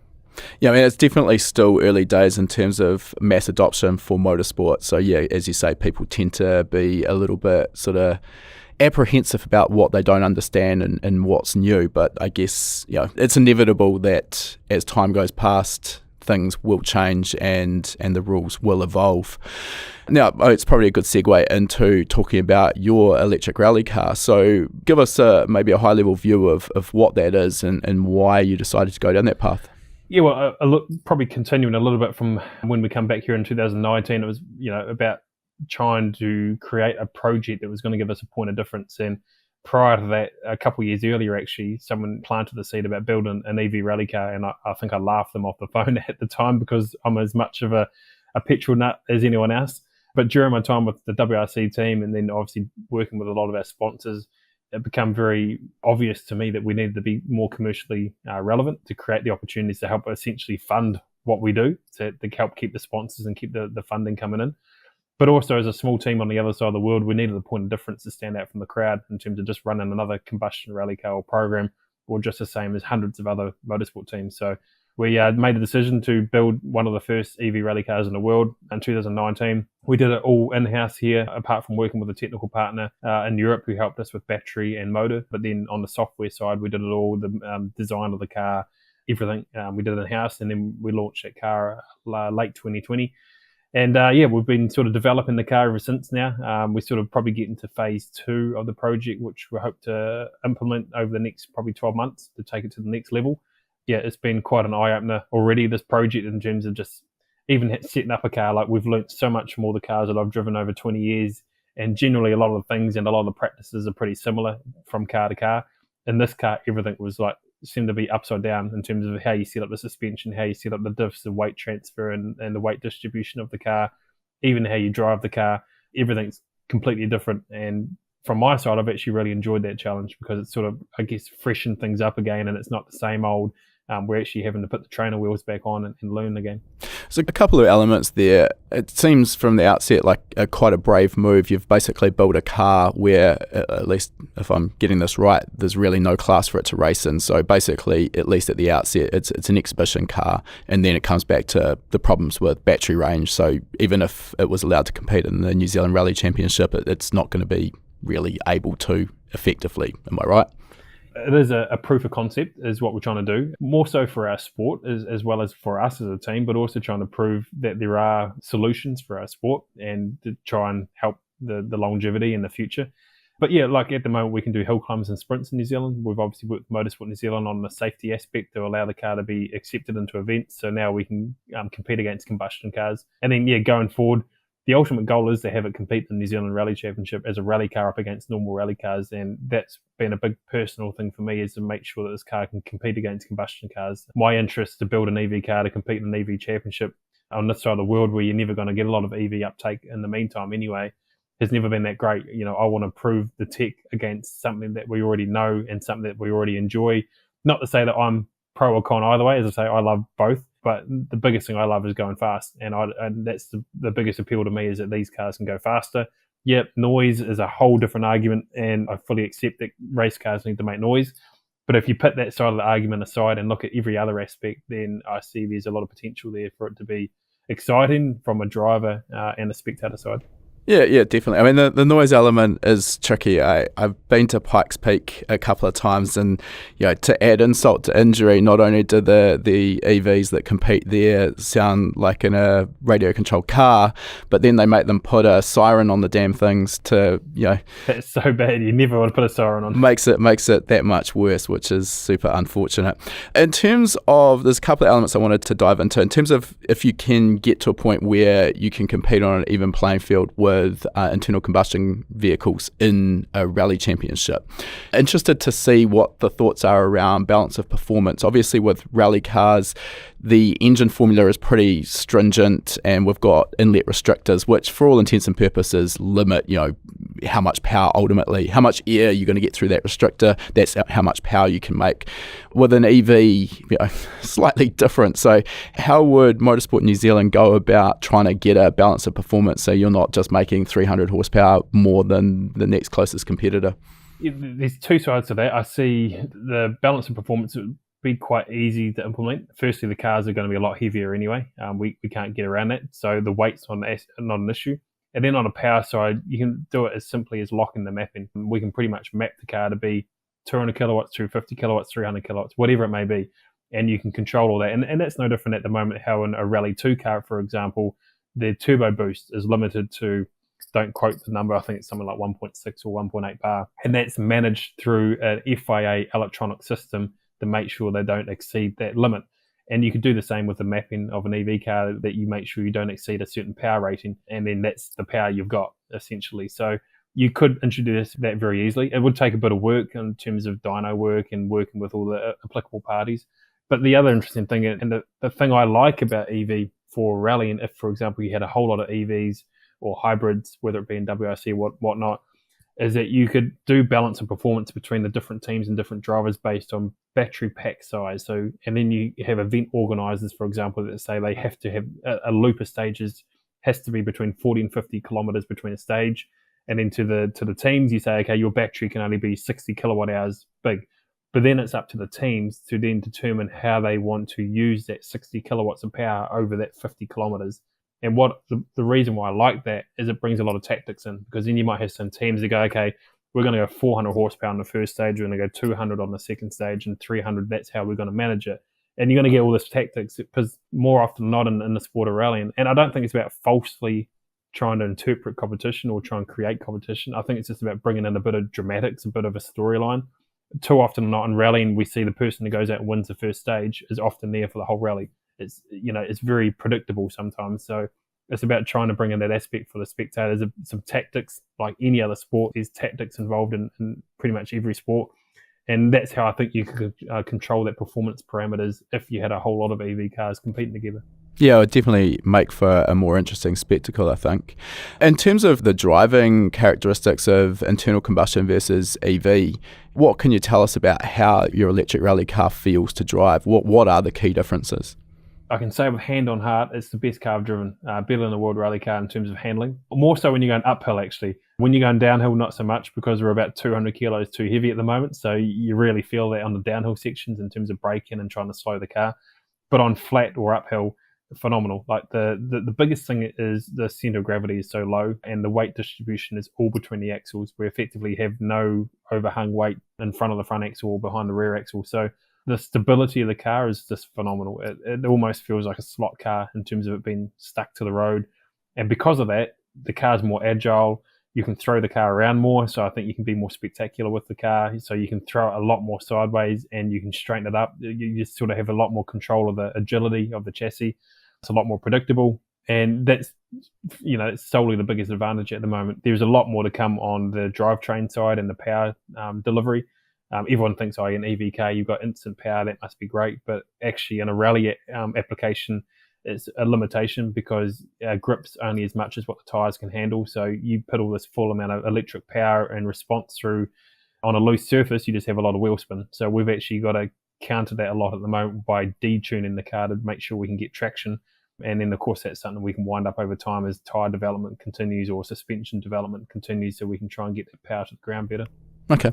Yeah, I mean, it's definitely still early days in terms of mass adoption for motorsport. So, yeah, as you say, people tend to be a little bit sort of apprehensive about what they don't understand and what's new. But I guess, it's inevitable that as time goes past, things will change and the rules will evolve. Now, it's probably a good segue into talking about your electric rally car. So give us maybe a high-level view of what that is and why you decided to go down that path. Yeah, well, probably continuing a little bit from when we come back here in 2019, it was, about trying to create a project that was going to give us a point of difference. And prior to that, a couple of years earlier, actually, someone planted the seed about building an EV rally car, and I think I laughed them off the phone at the time because I'm as much of a petrol nut as anyone else. But during my time with the WRC team, and then obviously working with a lot of our sponsors, it became very obvious to me that we needed to be more commercially relevant to create the opportunities to help essentially fund what we do, to help keep the sponsors and keep the funding coming in. But also, as a small team on the other side of the world, we needed a point of difference to stand out from the crowd in terms of just running another combustion rally car or program, or just the same as hundreds of other motorsport teams. So we made a decision to build one of the first EV rally cars in the world in 2019. We did it all in-house here, apart from working with a technical partner in Europe who helped us with battery and motor. But then on the software side, we did it all, the design of the car, everything. We did it in-house, and then we launched that car late 2020. And we've been sort of developing the car ever since now. We sort of probably get into phase 2 of the project, which we hope to implement over the next probably 12 months to take it to the next level. Yeah, it's been quite an eye-opener already, this project, in terms of just even setting up a car. Like, we've learnt so much from all the cars that I've driven over 20 years, and generally a lot of the things and a lot of the practices are pretty similar from car to car. In this car, everything was like, seemed to be upside down in terms of how you set up the suspension, how you set up the diffs, the weight transfer and the weight distribution of the car, even how you drive the car. Everything's completely different. And from my side, I've actually really enjoyed that challenge because it's sort of, I guess, freshened things up again, and it's not the same old. We're actually having to put the trainer wheels back on and learn again. So a couple of elements there. It seems from the outset like quite a brave move. You've basically built a car where, at least if I'm getting this right, there's really no class for it to race in. So basically, at least at the outset, it's an exhibition car, and then it comes back to the problems with battery range. So even if it was allowed to compete in the New Zealand Rally Championship, it's not going to be really able to effectively. Am I right? It is a proof of concept is what we're trying to do, more so for our sport as well as for us as a team, but also trying to prove that there are solutions for our sport and to try and help the longevity in the future. But yeah, like at the moment we can do hill climbs and sprints in New Zealand. We've obviously worked with Motorsport New Zealand on the safety aspect to allow the car to be accepted into events. So now we can compete against combustion cars. And then going forward, the ultimate goal is to have it compete in the New Zealand Rally Championship as a rally car up against normal rally cars. And that's been a big personal thing for me, is to make sure that this car can compete against combustion cars. My interest is to build an EV car to compete in an EV championship on this side of the world, where you're never going to get a lot of EV uptake in the meantime anyway, has never been that great. I want to prove the tech against something that we already know and something that we already enjoy. Not to say that I'm pro or con either way. As I say, I love both. But the biggest thing I love is going fast, and that's the biggest appeal to me, is that these cars can go faster. Yep, noise is a whole different argument, and I fully accept that race cars need to make noise. But if you put that side of the argument aside and look at every other aspect, then I see there's a lot of potential there for it to be exciting from a driver and a spectator side. Yeah, definitely. I mean, the noise element is tricky. I've been to Pikes Peak a couple of times, and to add insult to injury, not only do the EVs that compete there sound like in a radio-controlled car, but then they make them put a siren on the damn things to, That's so bad. You never want to put a siren on. Makes it that much worse, which is super unfortunate. In terms of, there's a couple of elements I wanted to dive into. In terms of if you can get to a point where you can compete on an even playing field with internal combustion vehicles in a rally championship. Interested to see what the thoughts are around balance of performance. Obviously, with rally cars, the engine formula is pretty stringent, and we've got inlet restrictors, which for all intents and purposes limit, how much power ultimately, how much air you're going to get through that restrictor. That's how much power you can make. With an EV, slightly different. So how would Motorsport New Zealand go about trying to get a balance of performance so you're not just making 300 horsepower more than the next closest competitor? There's two sides to that. I see the balance of performance would be quite easy to implement. Firstly, the cars are going to be a lot heavier anyway. We can't get around that. So the weight's not an issue. And then on a power side, you can do it as simply as locking the mapping. We can pretty much map the car to be 200 kilowatts, 250 kilowatts, 300 kilowatts, whatever it may be. And you can control all that. And that's no different at the moment how in a Rally 2 car, for example, the turbo boost is limited to, don't quote the number, I think it's something like 1.6 or 1.8 bar. And that's managed through an FIA electronic system to make sure they don't exceed that limit. And you could do the same with the mapping of an EV car, that you make sure you don't exceed a certain power rating, and then that's the power you've got, essentially. So you could introduce that very easily. It would take a bit of work in terms of dyno work and working with all the applicable parties. But the other interesting thing, and the thing I like about EV for rallying, if, for example, you had a whole lot of EVs or hybrids, whether it be in WRC or whatnot, is that you could do balance and performance between the different teams and different drivers based on battery pack size. So, and then you have event organizers, for example, that say they have to have a loop of stages has to be between 40 and 50 kilometers between a stage. And then to the teams, you say, okay, your battery can only be 60 kilowatt hours big. But then it's up to the teams to then determine how they want to use that 60 kilowatts of power over that 50 kilometers. And what the reason why I like that is it brings a lot of tactics in, because then you might have some teams that go, okay, we're going to go 400 horsepower on the first stage, we're going to go 200 on the second stage, and 300, that's how we're going to manage it. And you're going to get all this tactics, because more often than not in the sport of rallying, and I don't think it's about falsely trying to interpret competition or try and create competition. I think it's just about bringing in a bit of dramatics, a bit of a storyline. Too often than not in rallying, we see the person who goes out and wins the first stage is often there for the whole rally. It's, it's very predictable sometimes. So it's about trying to bring in that aspect for the spectators. Some tactics, like any other sport, there's tactics involved in pretty much every sport. And that's how I think you could control that performance parameters if you had a whole lot of EV cars competing together. Yeah, it would definitely make for a more interesting spectacle, I think. In terms of the driving characteristics of internal combustion versus EV, what can you tell us about how your electric rally car feels to drive? What are the key differences? I can say with hand on heart, it's the best car I've driven, better than the World Rally Car in terms of handling. More so when you're going uphill, actually. When you're going downhill, not so much, because we're about 200 kilos too heavy at the moment. So you really feel that on the downhill sections in terms of braking and trying to slow the car. But on flat or uphill, phenomenal. Like the biggest thing is the center of gravity is so low, and the weight distribution is all between the axles. We effectively have no overhung weight in front of the front axle or behind the rear axle. So the stability of the car is just phenomenal. It almost feels like a slot car in terms of it being stuck to the road. And because of that, the car's more agile. You can throw the car around more, so I think you can be more spectacular with the car. So you can throw it a lot more sideways, and you can straighten it up. You just sort of have a lot more control of the agility of the chassis. It's a lot more predictable, and that's it's solely the biggest advantage at the moment. There's a lot more to come on the drivetrain side and the power delivery. Everyone thinks, an EV car, you've got instant power, that must be great. But actually, in a rally application, it's a limitation, because grip's only as much as what the tyres can handle. So you put all this full amount of electric power and response through on a loose surface, you just have a lot of wheel spin. So we've actually got to counter that a lot at the moment by detuning the car to make sure we can get traction. And then, of course, that's something we can wind up over time as tyre development continues or suspension development continues, so we can try and get that power to the ground better. Okay.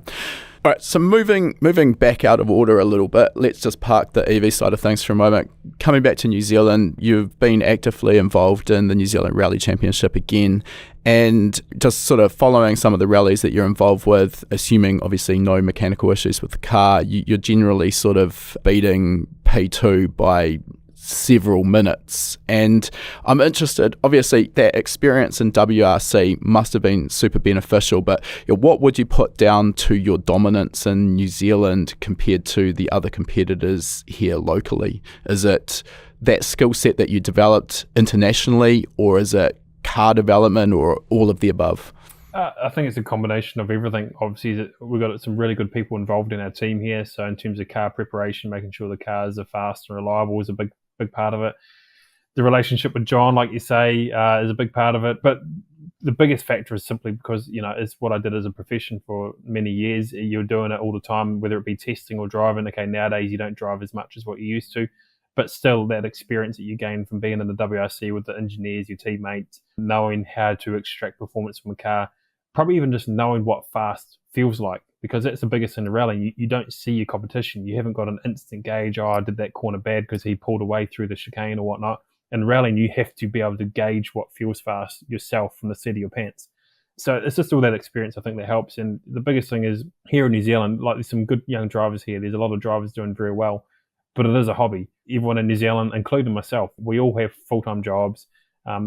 All right, so moving back out of order a little bit, let's just park the EV side of things for a moment. Coming back to New Zealand, you've been actively involved in the New Zealand Rally Championship again, and just sort of following some of the rallies that you're involved with, assuming obviously no mechanical issues with the car, you're generally sort of beating P2 by several minutes. And I'm interested, obviously that experience in WRC must have been super beneficial, but what would you put down to your dominance in New Zealand compared to the other competitors here locally? Is it that skill set that you developed internationally, or is it car development, or all of the above? I think it's a combination of everything. Obviously, we've got some really good people involved in our team here. So in terms of car preparation, making sure the cars are fast and reliable is a big part of it. The relationship with John, like you say, is a big part of it. But the biggest factor is simply because, it's what I did as a profession for many years. You're doing it all the time, whether it be testing or driving. Okay, nowadays you don't drive as much as what you used to, but still that experience that you gain from being in the WRC with the engineers, your teammates, knowing how to extract performance from a car, probably even just knowing what fast feels like, because that's the biggest thing in rallying. You don't see your competition. You haven't got an instant gauge, I did that corner bad because he pulled away through the chicane or whatnot. In rallying, you have to be able to gauge what feels fast yourself from the seat of your pants. So it's just all that experience, I think, that helps. And the biggest thing is, here in New Zealand, like, there's some good young drivers here. There's a lot of drivers doing very well, but it is a hobby. Everyone in New Zealand, including myself, we all have full-time jobs.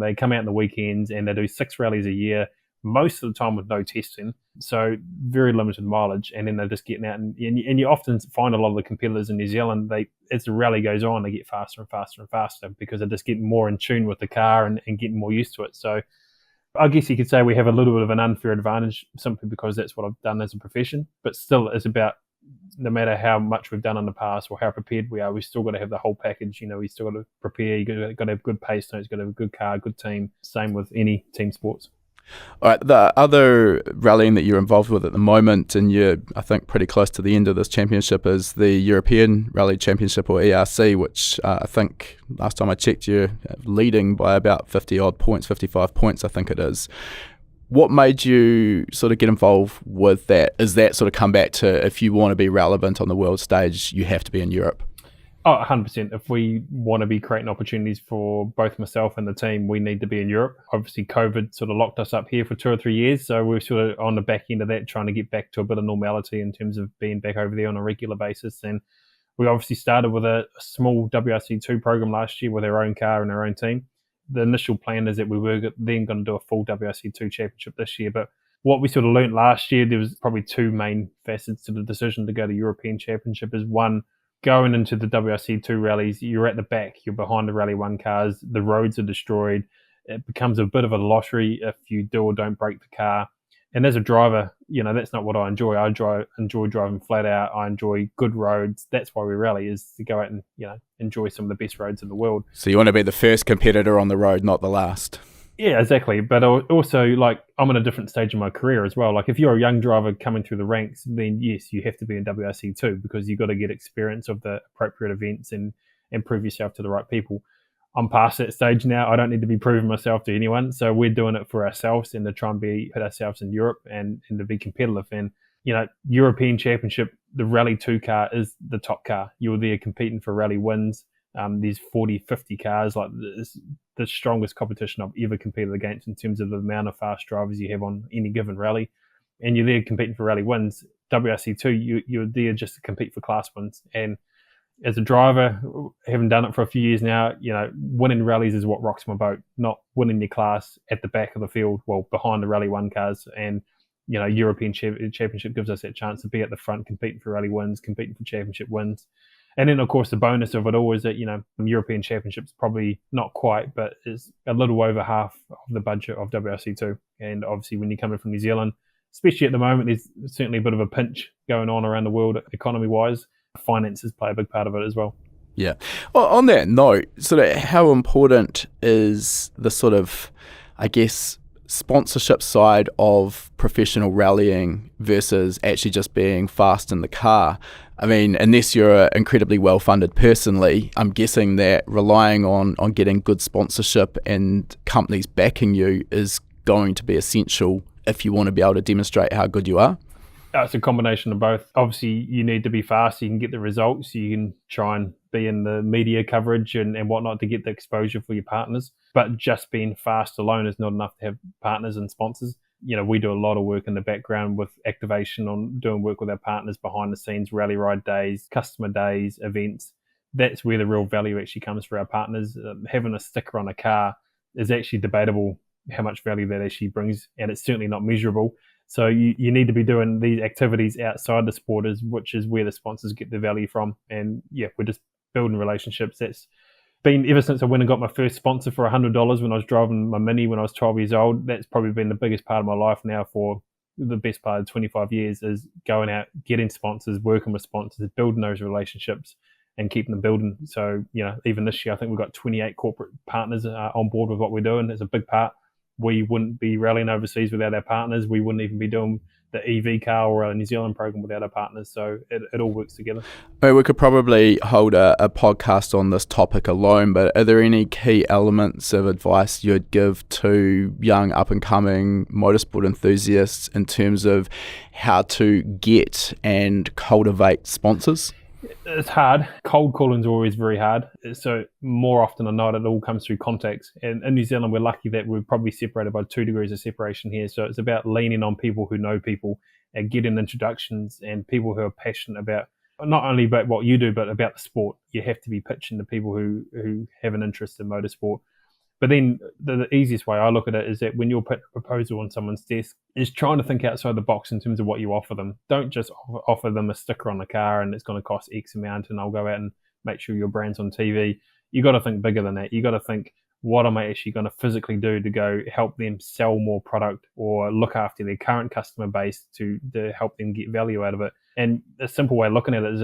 They come out on the weekends and they do 6 rallies a year. most of the time with no testing, so very limited mileage, and then they're just getting out, and you often find a lot of the competitors in New Zealand, as the rally goes on, they get faster and faster and faster because they're just getting more in tune with the car and getting more used to it. So I guess you could say we have a little bit of an unfair advantage simply because that's what I've done as a profession, but still it's about, no matter how much we've done in the past or how prepared we are, we still got to have the whole package. We still got to prepare. You got to have good pace notes, got to have a good car, good team. Same with any team sports. All right, the other rallying that you're involved with at the moment, and you're, I think, pretty close to the end of this championship, is the European Rally Championship, or ERC, which I think last time I checked you're leading by about 50-odd points, 55 points I think it is. What made you sort of get involved with that? Is that sort of come back to, if you want to be relevant on the world stage, you have to be in Europe? Oh, 100%. If we want to be creating opportunities for both myself and the team, we need to be in Europe. Obviously, COVID sort of locked us up here for 2 or 3 years, so we're sort of on the back end of that, trying to get back to a bit of normality in terms of being back over there on a regular basis. And we obviously started with a small WRC2 program last year with our own car and our own team. The initial plan is that we were then going to do a full WRC2 championship this year, but what we sort of learned last year, there was probably 2 main facets to the decision to go to European Championship. Is one, going into the WRC2 rallies, you're at the back, you're behind the Rally 1 cars, the roads are destroyed, it becomes a bit of a lottery if you do or don't break the car. And as a driver, that's not what I enjoy. I enjoy driving flat out. I enjoy good roads. That's why we rally, is to go out and, enjoy some of the best roads in the world. So you want to be the first competitor on the road, not the last. Yeah, exactly. But also, I'm in a different stage of my career as well. If you're a young driver coming through the ranks, then yes, you have to be in WRC too, because you've got to get experience of the appropriate events and prove yourself to the right people. I'm past that stage now. I don't need to be proving myself to anyone. So we're doing it for ourselves and to try and put ourselves in Europe and to be competitive. And, European Championship, the Rally 2 car is the top car. You're there competing for rally wins. There's 40, 50 cars, this, the strongest competition I've ever competed against in terms of the amount of fast drivers you have on any given rally. And you're there competing for rally wins. WRC2, you're there just to compete for class wins. And as a driver, having done it for a few years now, winning rallies is what rocks my boat, not winning your class at the back of the field, behind the Rally 1 cars. And, European Championship gives us that chance to be at the front, competing for rally wins, competing for championship wins. And then, of course, the bonus of it all is that, European Championship's probably not quite, but is a little over half of the budget of WRC2. And obviously, when you're coming from New Zealand, especially at the moment, there's certainly a bit of a pinch going on around the world economy-wise. Finances play a big part of it as well. Yeah. Well, on that note, sort of how important is the sort of, I guess, sponsorship side of professional rallying versus actually just being fast in the car? I mean, unless you're incredibly well-funded personally, I'm guessing that relying on getting good sponsorship and companies backing you is going to be essential if you want to be able to demonstrate how good you are. It's a combination of both. Obviously, you need to be fast so you can get the results. So you can try and be in the media coverage and whatnot to get the exposure for your partners. But just being fast alone is not enough to have partners and sponsors. We do a lot of work in the background with activation on doing work with our partners behind the scenes, rally ride days, customer days, events. That's where the real value actually comes for our partners. Having a sticker on a car is actually debatable how much value that actually brings, and it's certainly not measurable. So you need to be doing these activities outside the sporters, which is where the sponsors get the value from. And yeah, we're just building relationships. That's been ever since I went and got my first sponsor for $100 when I was driving my Mini when I was 12 years old. That's probably been the biggest part of my life now for the best part of 25 years, is going out, getting sponsors, working with sponsors, building those relationships and keeping them building. So, even this year, I think we've got 28 corporate partners on board with what we're doing. It's a big part. We wouldn't be rallying overseas without our partners. We wouldn't even be doing the EV car or a New Zealand program without our partners. So it all works together. We could probably hold a podcast on this topic alone, but are there any key elements of advice you'd give to young up-and-coming motorsport enthusiasts in terms of how to get and cultivate sponsors? It's hard. Cold calling is always very hard. So more often than not, it all comes through contacts. And in New Zealand, we're lucky that we're probably separated by 2 degrees of separation here. So it's about leaning on people who know people and getting introductions and people who are passionate about not only about what you do, but about the sport. You have to be pitching to people who have an interest in motorsport. But then the easiest way I look at it is that when you're putting a proposal on someone's desk, is trying to think outside the box in terms of what you offer them. Don't just offer them a sticker on the car and it's going to cost X amount and I'll go out and make sure your brand's on TV. You got to think bigger than that. You got to think, what am I actually going to physically do to go help them sell more product or look after their current customer base to help them get value out of it? And a simple way of looking at it is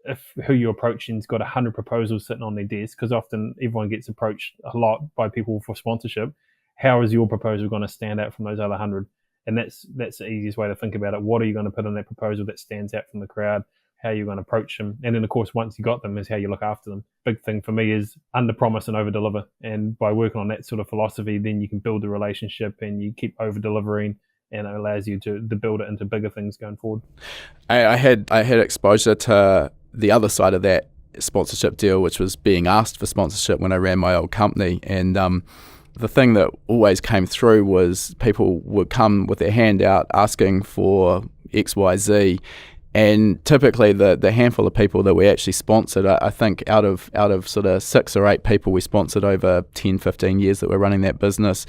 if who you're approaching's got 100 proposals sitting on their desk, because often everyone gets approached a lot by people for sponsorship, how is your proposal going to stand out from those other 100? And that's the easiest way to think about it. What are you going to put in that proposal that stands out from the crowd? How you're going to approach them? And then, of course, once you got them is how you look after them. Big thing for me is under promise and over deliver. And by working on that sort of philosophy, then you can build a relationship and you keep over delivering, and it allows you to build it into bigger things going forward. I had exposure to the other side of that sponsorship deal, which was being asked for sponsorship when I ran my old company. And the thing that always came through was people would come with their hand out asking for XYZ. And typically the handful of people that we actually sponsored, I think out of sort of 6 or 8 people we sponsored over 10, 15 years that we're running that business,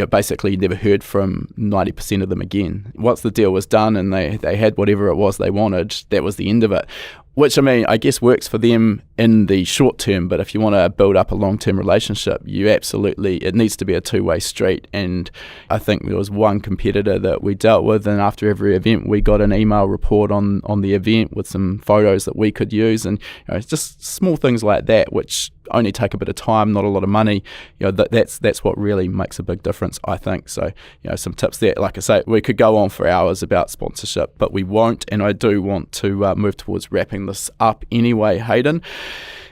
basically you never heard from 90% of them again. Once the deal was done and they had whatever it was they wanted, that was the end of it. Which, I mean, I guess works for them in the short term, but if you want to build up a long-term relationship, it needs to be a two-way street. And I think there was one competitor that we dealt with, and after every event, we got an email report on the event with some photos that we could use, and it's just small things like that, which only take a bit of time, not a lot of money. That's what really makes a big difference, I think. So, some tips there. Like I say, we could go on for hours about sponsorship, but we won't, and I do want to move towards wrapping this up anyway, Hayden.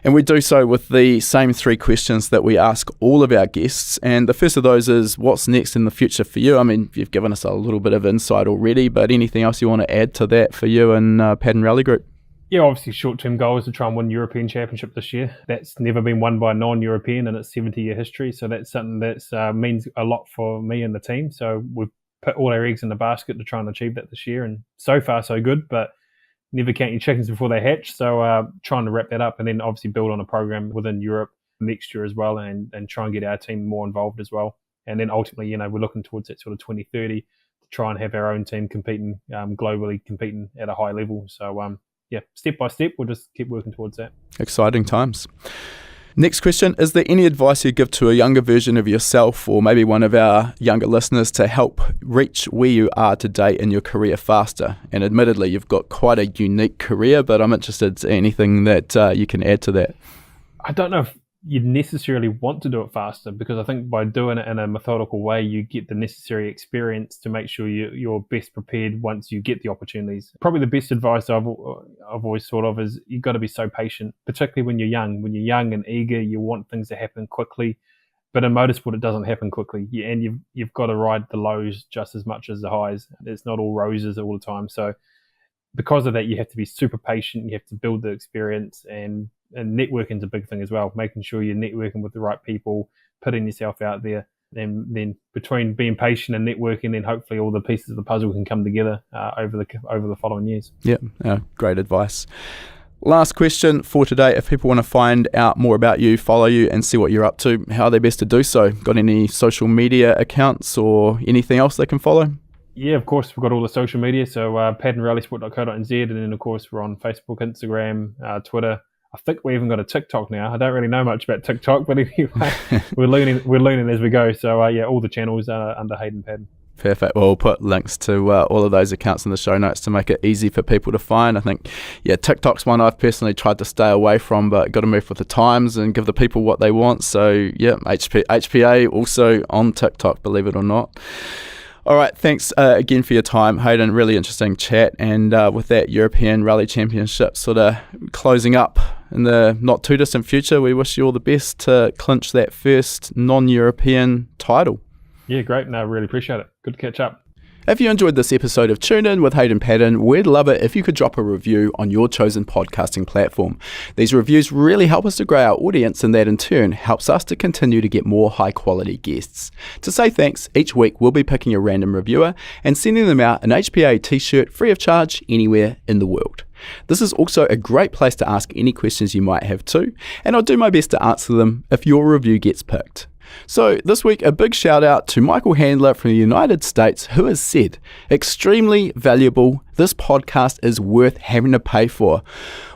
And we do so with the same 3 questions that we ask all of our guests. And the first of those is, what's next in the future for you? I mean, you've given us a little bit of insight already, but anything else you want to add to that for you and Paddon Rally Group? Yeah, obviously short-term goal is to try and win European Championship this year. That's never been won by a non-European in its 70-year history. So that's something that means a lot for me and the team. So we've put all our eggs in the basket to try and achieve that this year. And so far, so good, but never count your chickens before they hatch. So trying to wrap that up and then obviously build on a program within Europe next year as well and try and get our team more involved as well. And then ultimately, we're looking towards that sort of 2030 to try and have our own team competing globally, competing at a high level. So, step by step, we'll just keep working towards that. Exciting times. Next question, is there any advice you'd give to a younger version of yourself or maybe one of our younger listeners to help reach where you are today in your career faster? And admittedly, you've got quite a unique career, but I'm interested in anything that you can add to that. I don't know if you'd necessarily want to do it faster, because I think by doing it in a methodical way, you get the necessary experience to make sure you're best prepared once you get the opportunities. Probably the best advice I've always thought of is you've got to be so patient, particularly when you're young. When you're young and eager, you want things to happen quickly. But in motorsport, it doesn't happen quickly. And you've got to ride the lows just as much as the highs. It's not all roses all the time. So because of that, you have to be super patient. You have to build the experience, and networking is a big thing as well, making sure you're networking with the right people, putting yourself out there. And then between being patient and networking, then hopefully all the pieces of the puzzle can come together over the following years. Yeah, great advice. Last question for today. If people want to find out more about you, follow you and see what you're up to, how are they best to do so? Got any social media accounts or anything else they can follow? Yeah, of course, we've got all the social media. So paddonrallysport.co.nz, and then, of course, we're on Facebook, Instagram, Twitter. I think we even got a TikTok now. I don't really know much about TikTok, but anyway, we're learning as we go. So, all the channels are under Hayden Paddon. Perfect. Well, we'll put links to all of those accounts in the show notes to make it easy for people to find. I think, TikTok's one I've personally tried to stay away from, but got to move with the times and give the people what they want. So, HPA also on TikTok, believe it or not. All right, thanks again for your time, Hayden. Really interesting chat. And with that European Rally Championship sort of closing up in the not too distant future, we wish you all the best to clinch that first non-European title. Yeah, great. No, I really appreciate it. Good to catch up. If you enjoyed this episode of Tune In with Hayden Paddon, we'd love it if you could drop a review on your chosen podcasting platform. These reviews really help us to grow our audience, and that in turn helps us to continue to get more high quality guests. To say thanks, each week we'll be picking a random reviewer and sending them out an HPA t-shirt free of charge anywhere in the world. This is also a great place to ask any questions you might have too, and I'll do my best to answer them if your review gets picked. So this week, a big shout out to Michael Handler from the United States, who has said, extremely valuable, this podcast is worth having to pay for.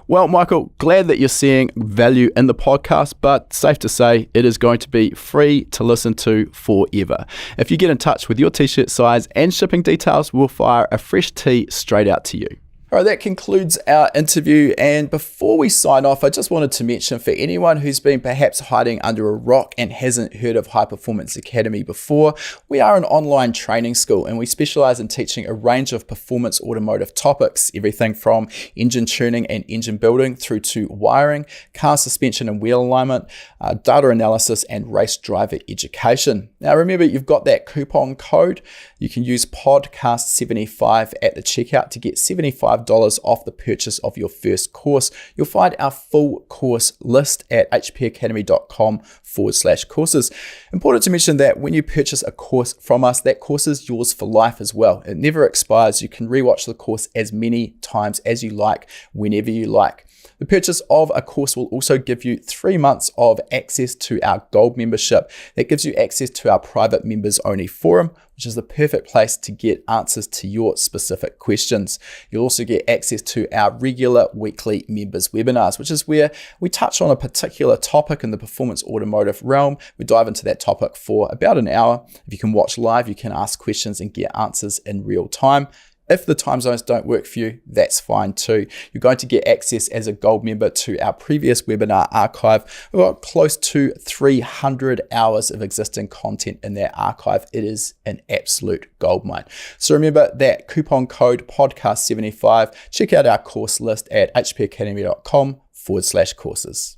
Well, Michael, glad that you're seeing value in the podcast, but safe to say it is going to be free to listen to forever. If you get in touch with your t-shirt size and shipping details, we'll fire a fresh tee straight out to you. All right, that concludes our interview. And before we sign off, I just wanted to mention for anyone who's been perhaps hiding under a rock and hasn't heard of High Performance Academy before, we are an online training school and we specialize in teaching a range of performance automotive topics, everything from engine tuning and engine building through to wiring, car suspension and wheel alignment, data analysis, and race driver education. Now, remember, you've got that coupon code. You can use podcast75 at the checkout to get $75 off the purchase of your first course. You'll find our full course list at hpacademy.com/courses. Important to mention that when you purchase a course from us, that course is yours for life as well. It never expires. You can rewatch the course as many times as you like, whenever you like. The purchase of a course will also give you 3 months of access to our Gold membership. That gives you access to our private members only forum, which is the perfect place to get answers to your specific questions. You'll also get access to our regular weekly members webinars, which is where we touch on a particular topic in the performance automotive realm. We dive into that topic for about an hour. If you can watch live, you can ask questions and get answers in real time. If the time zones don't work for you, that's fine too. You're going to get access as a Gold member to our previous webinar archive. We've got close to 300 hours of existing content in that archive. It is an absolute goldmine. So remember that coupon code podcast75. Check out our course list at hpacademy.com/courses.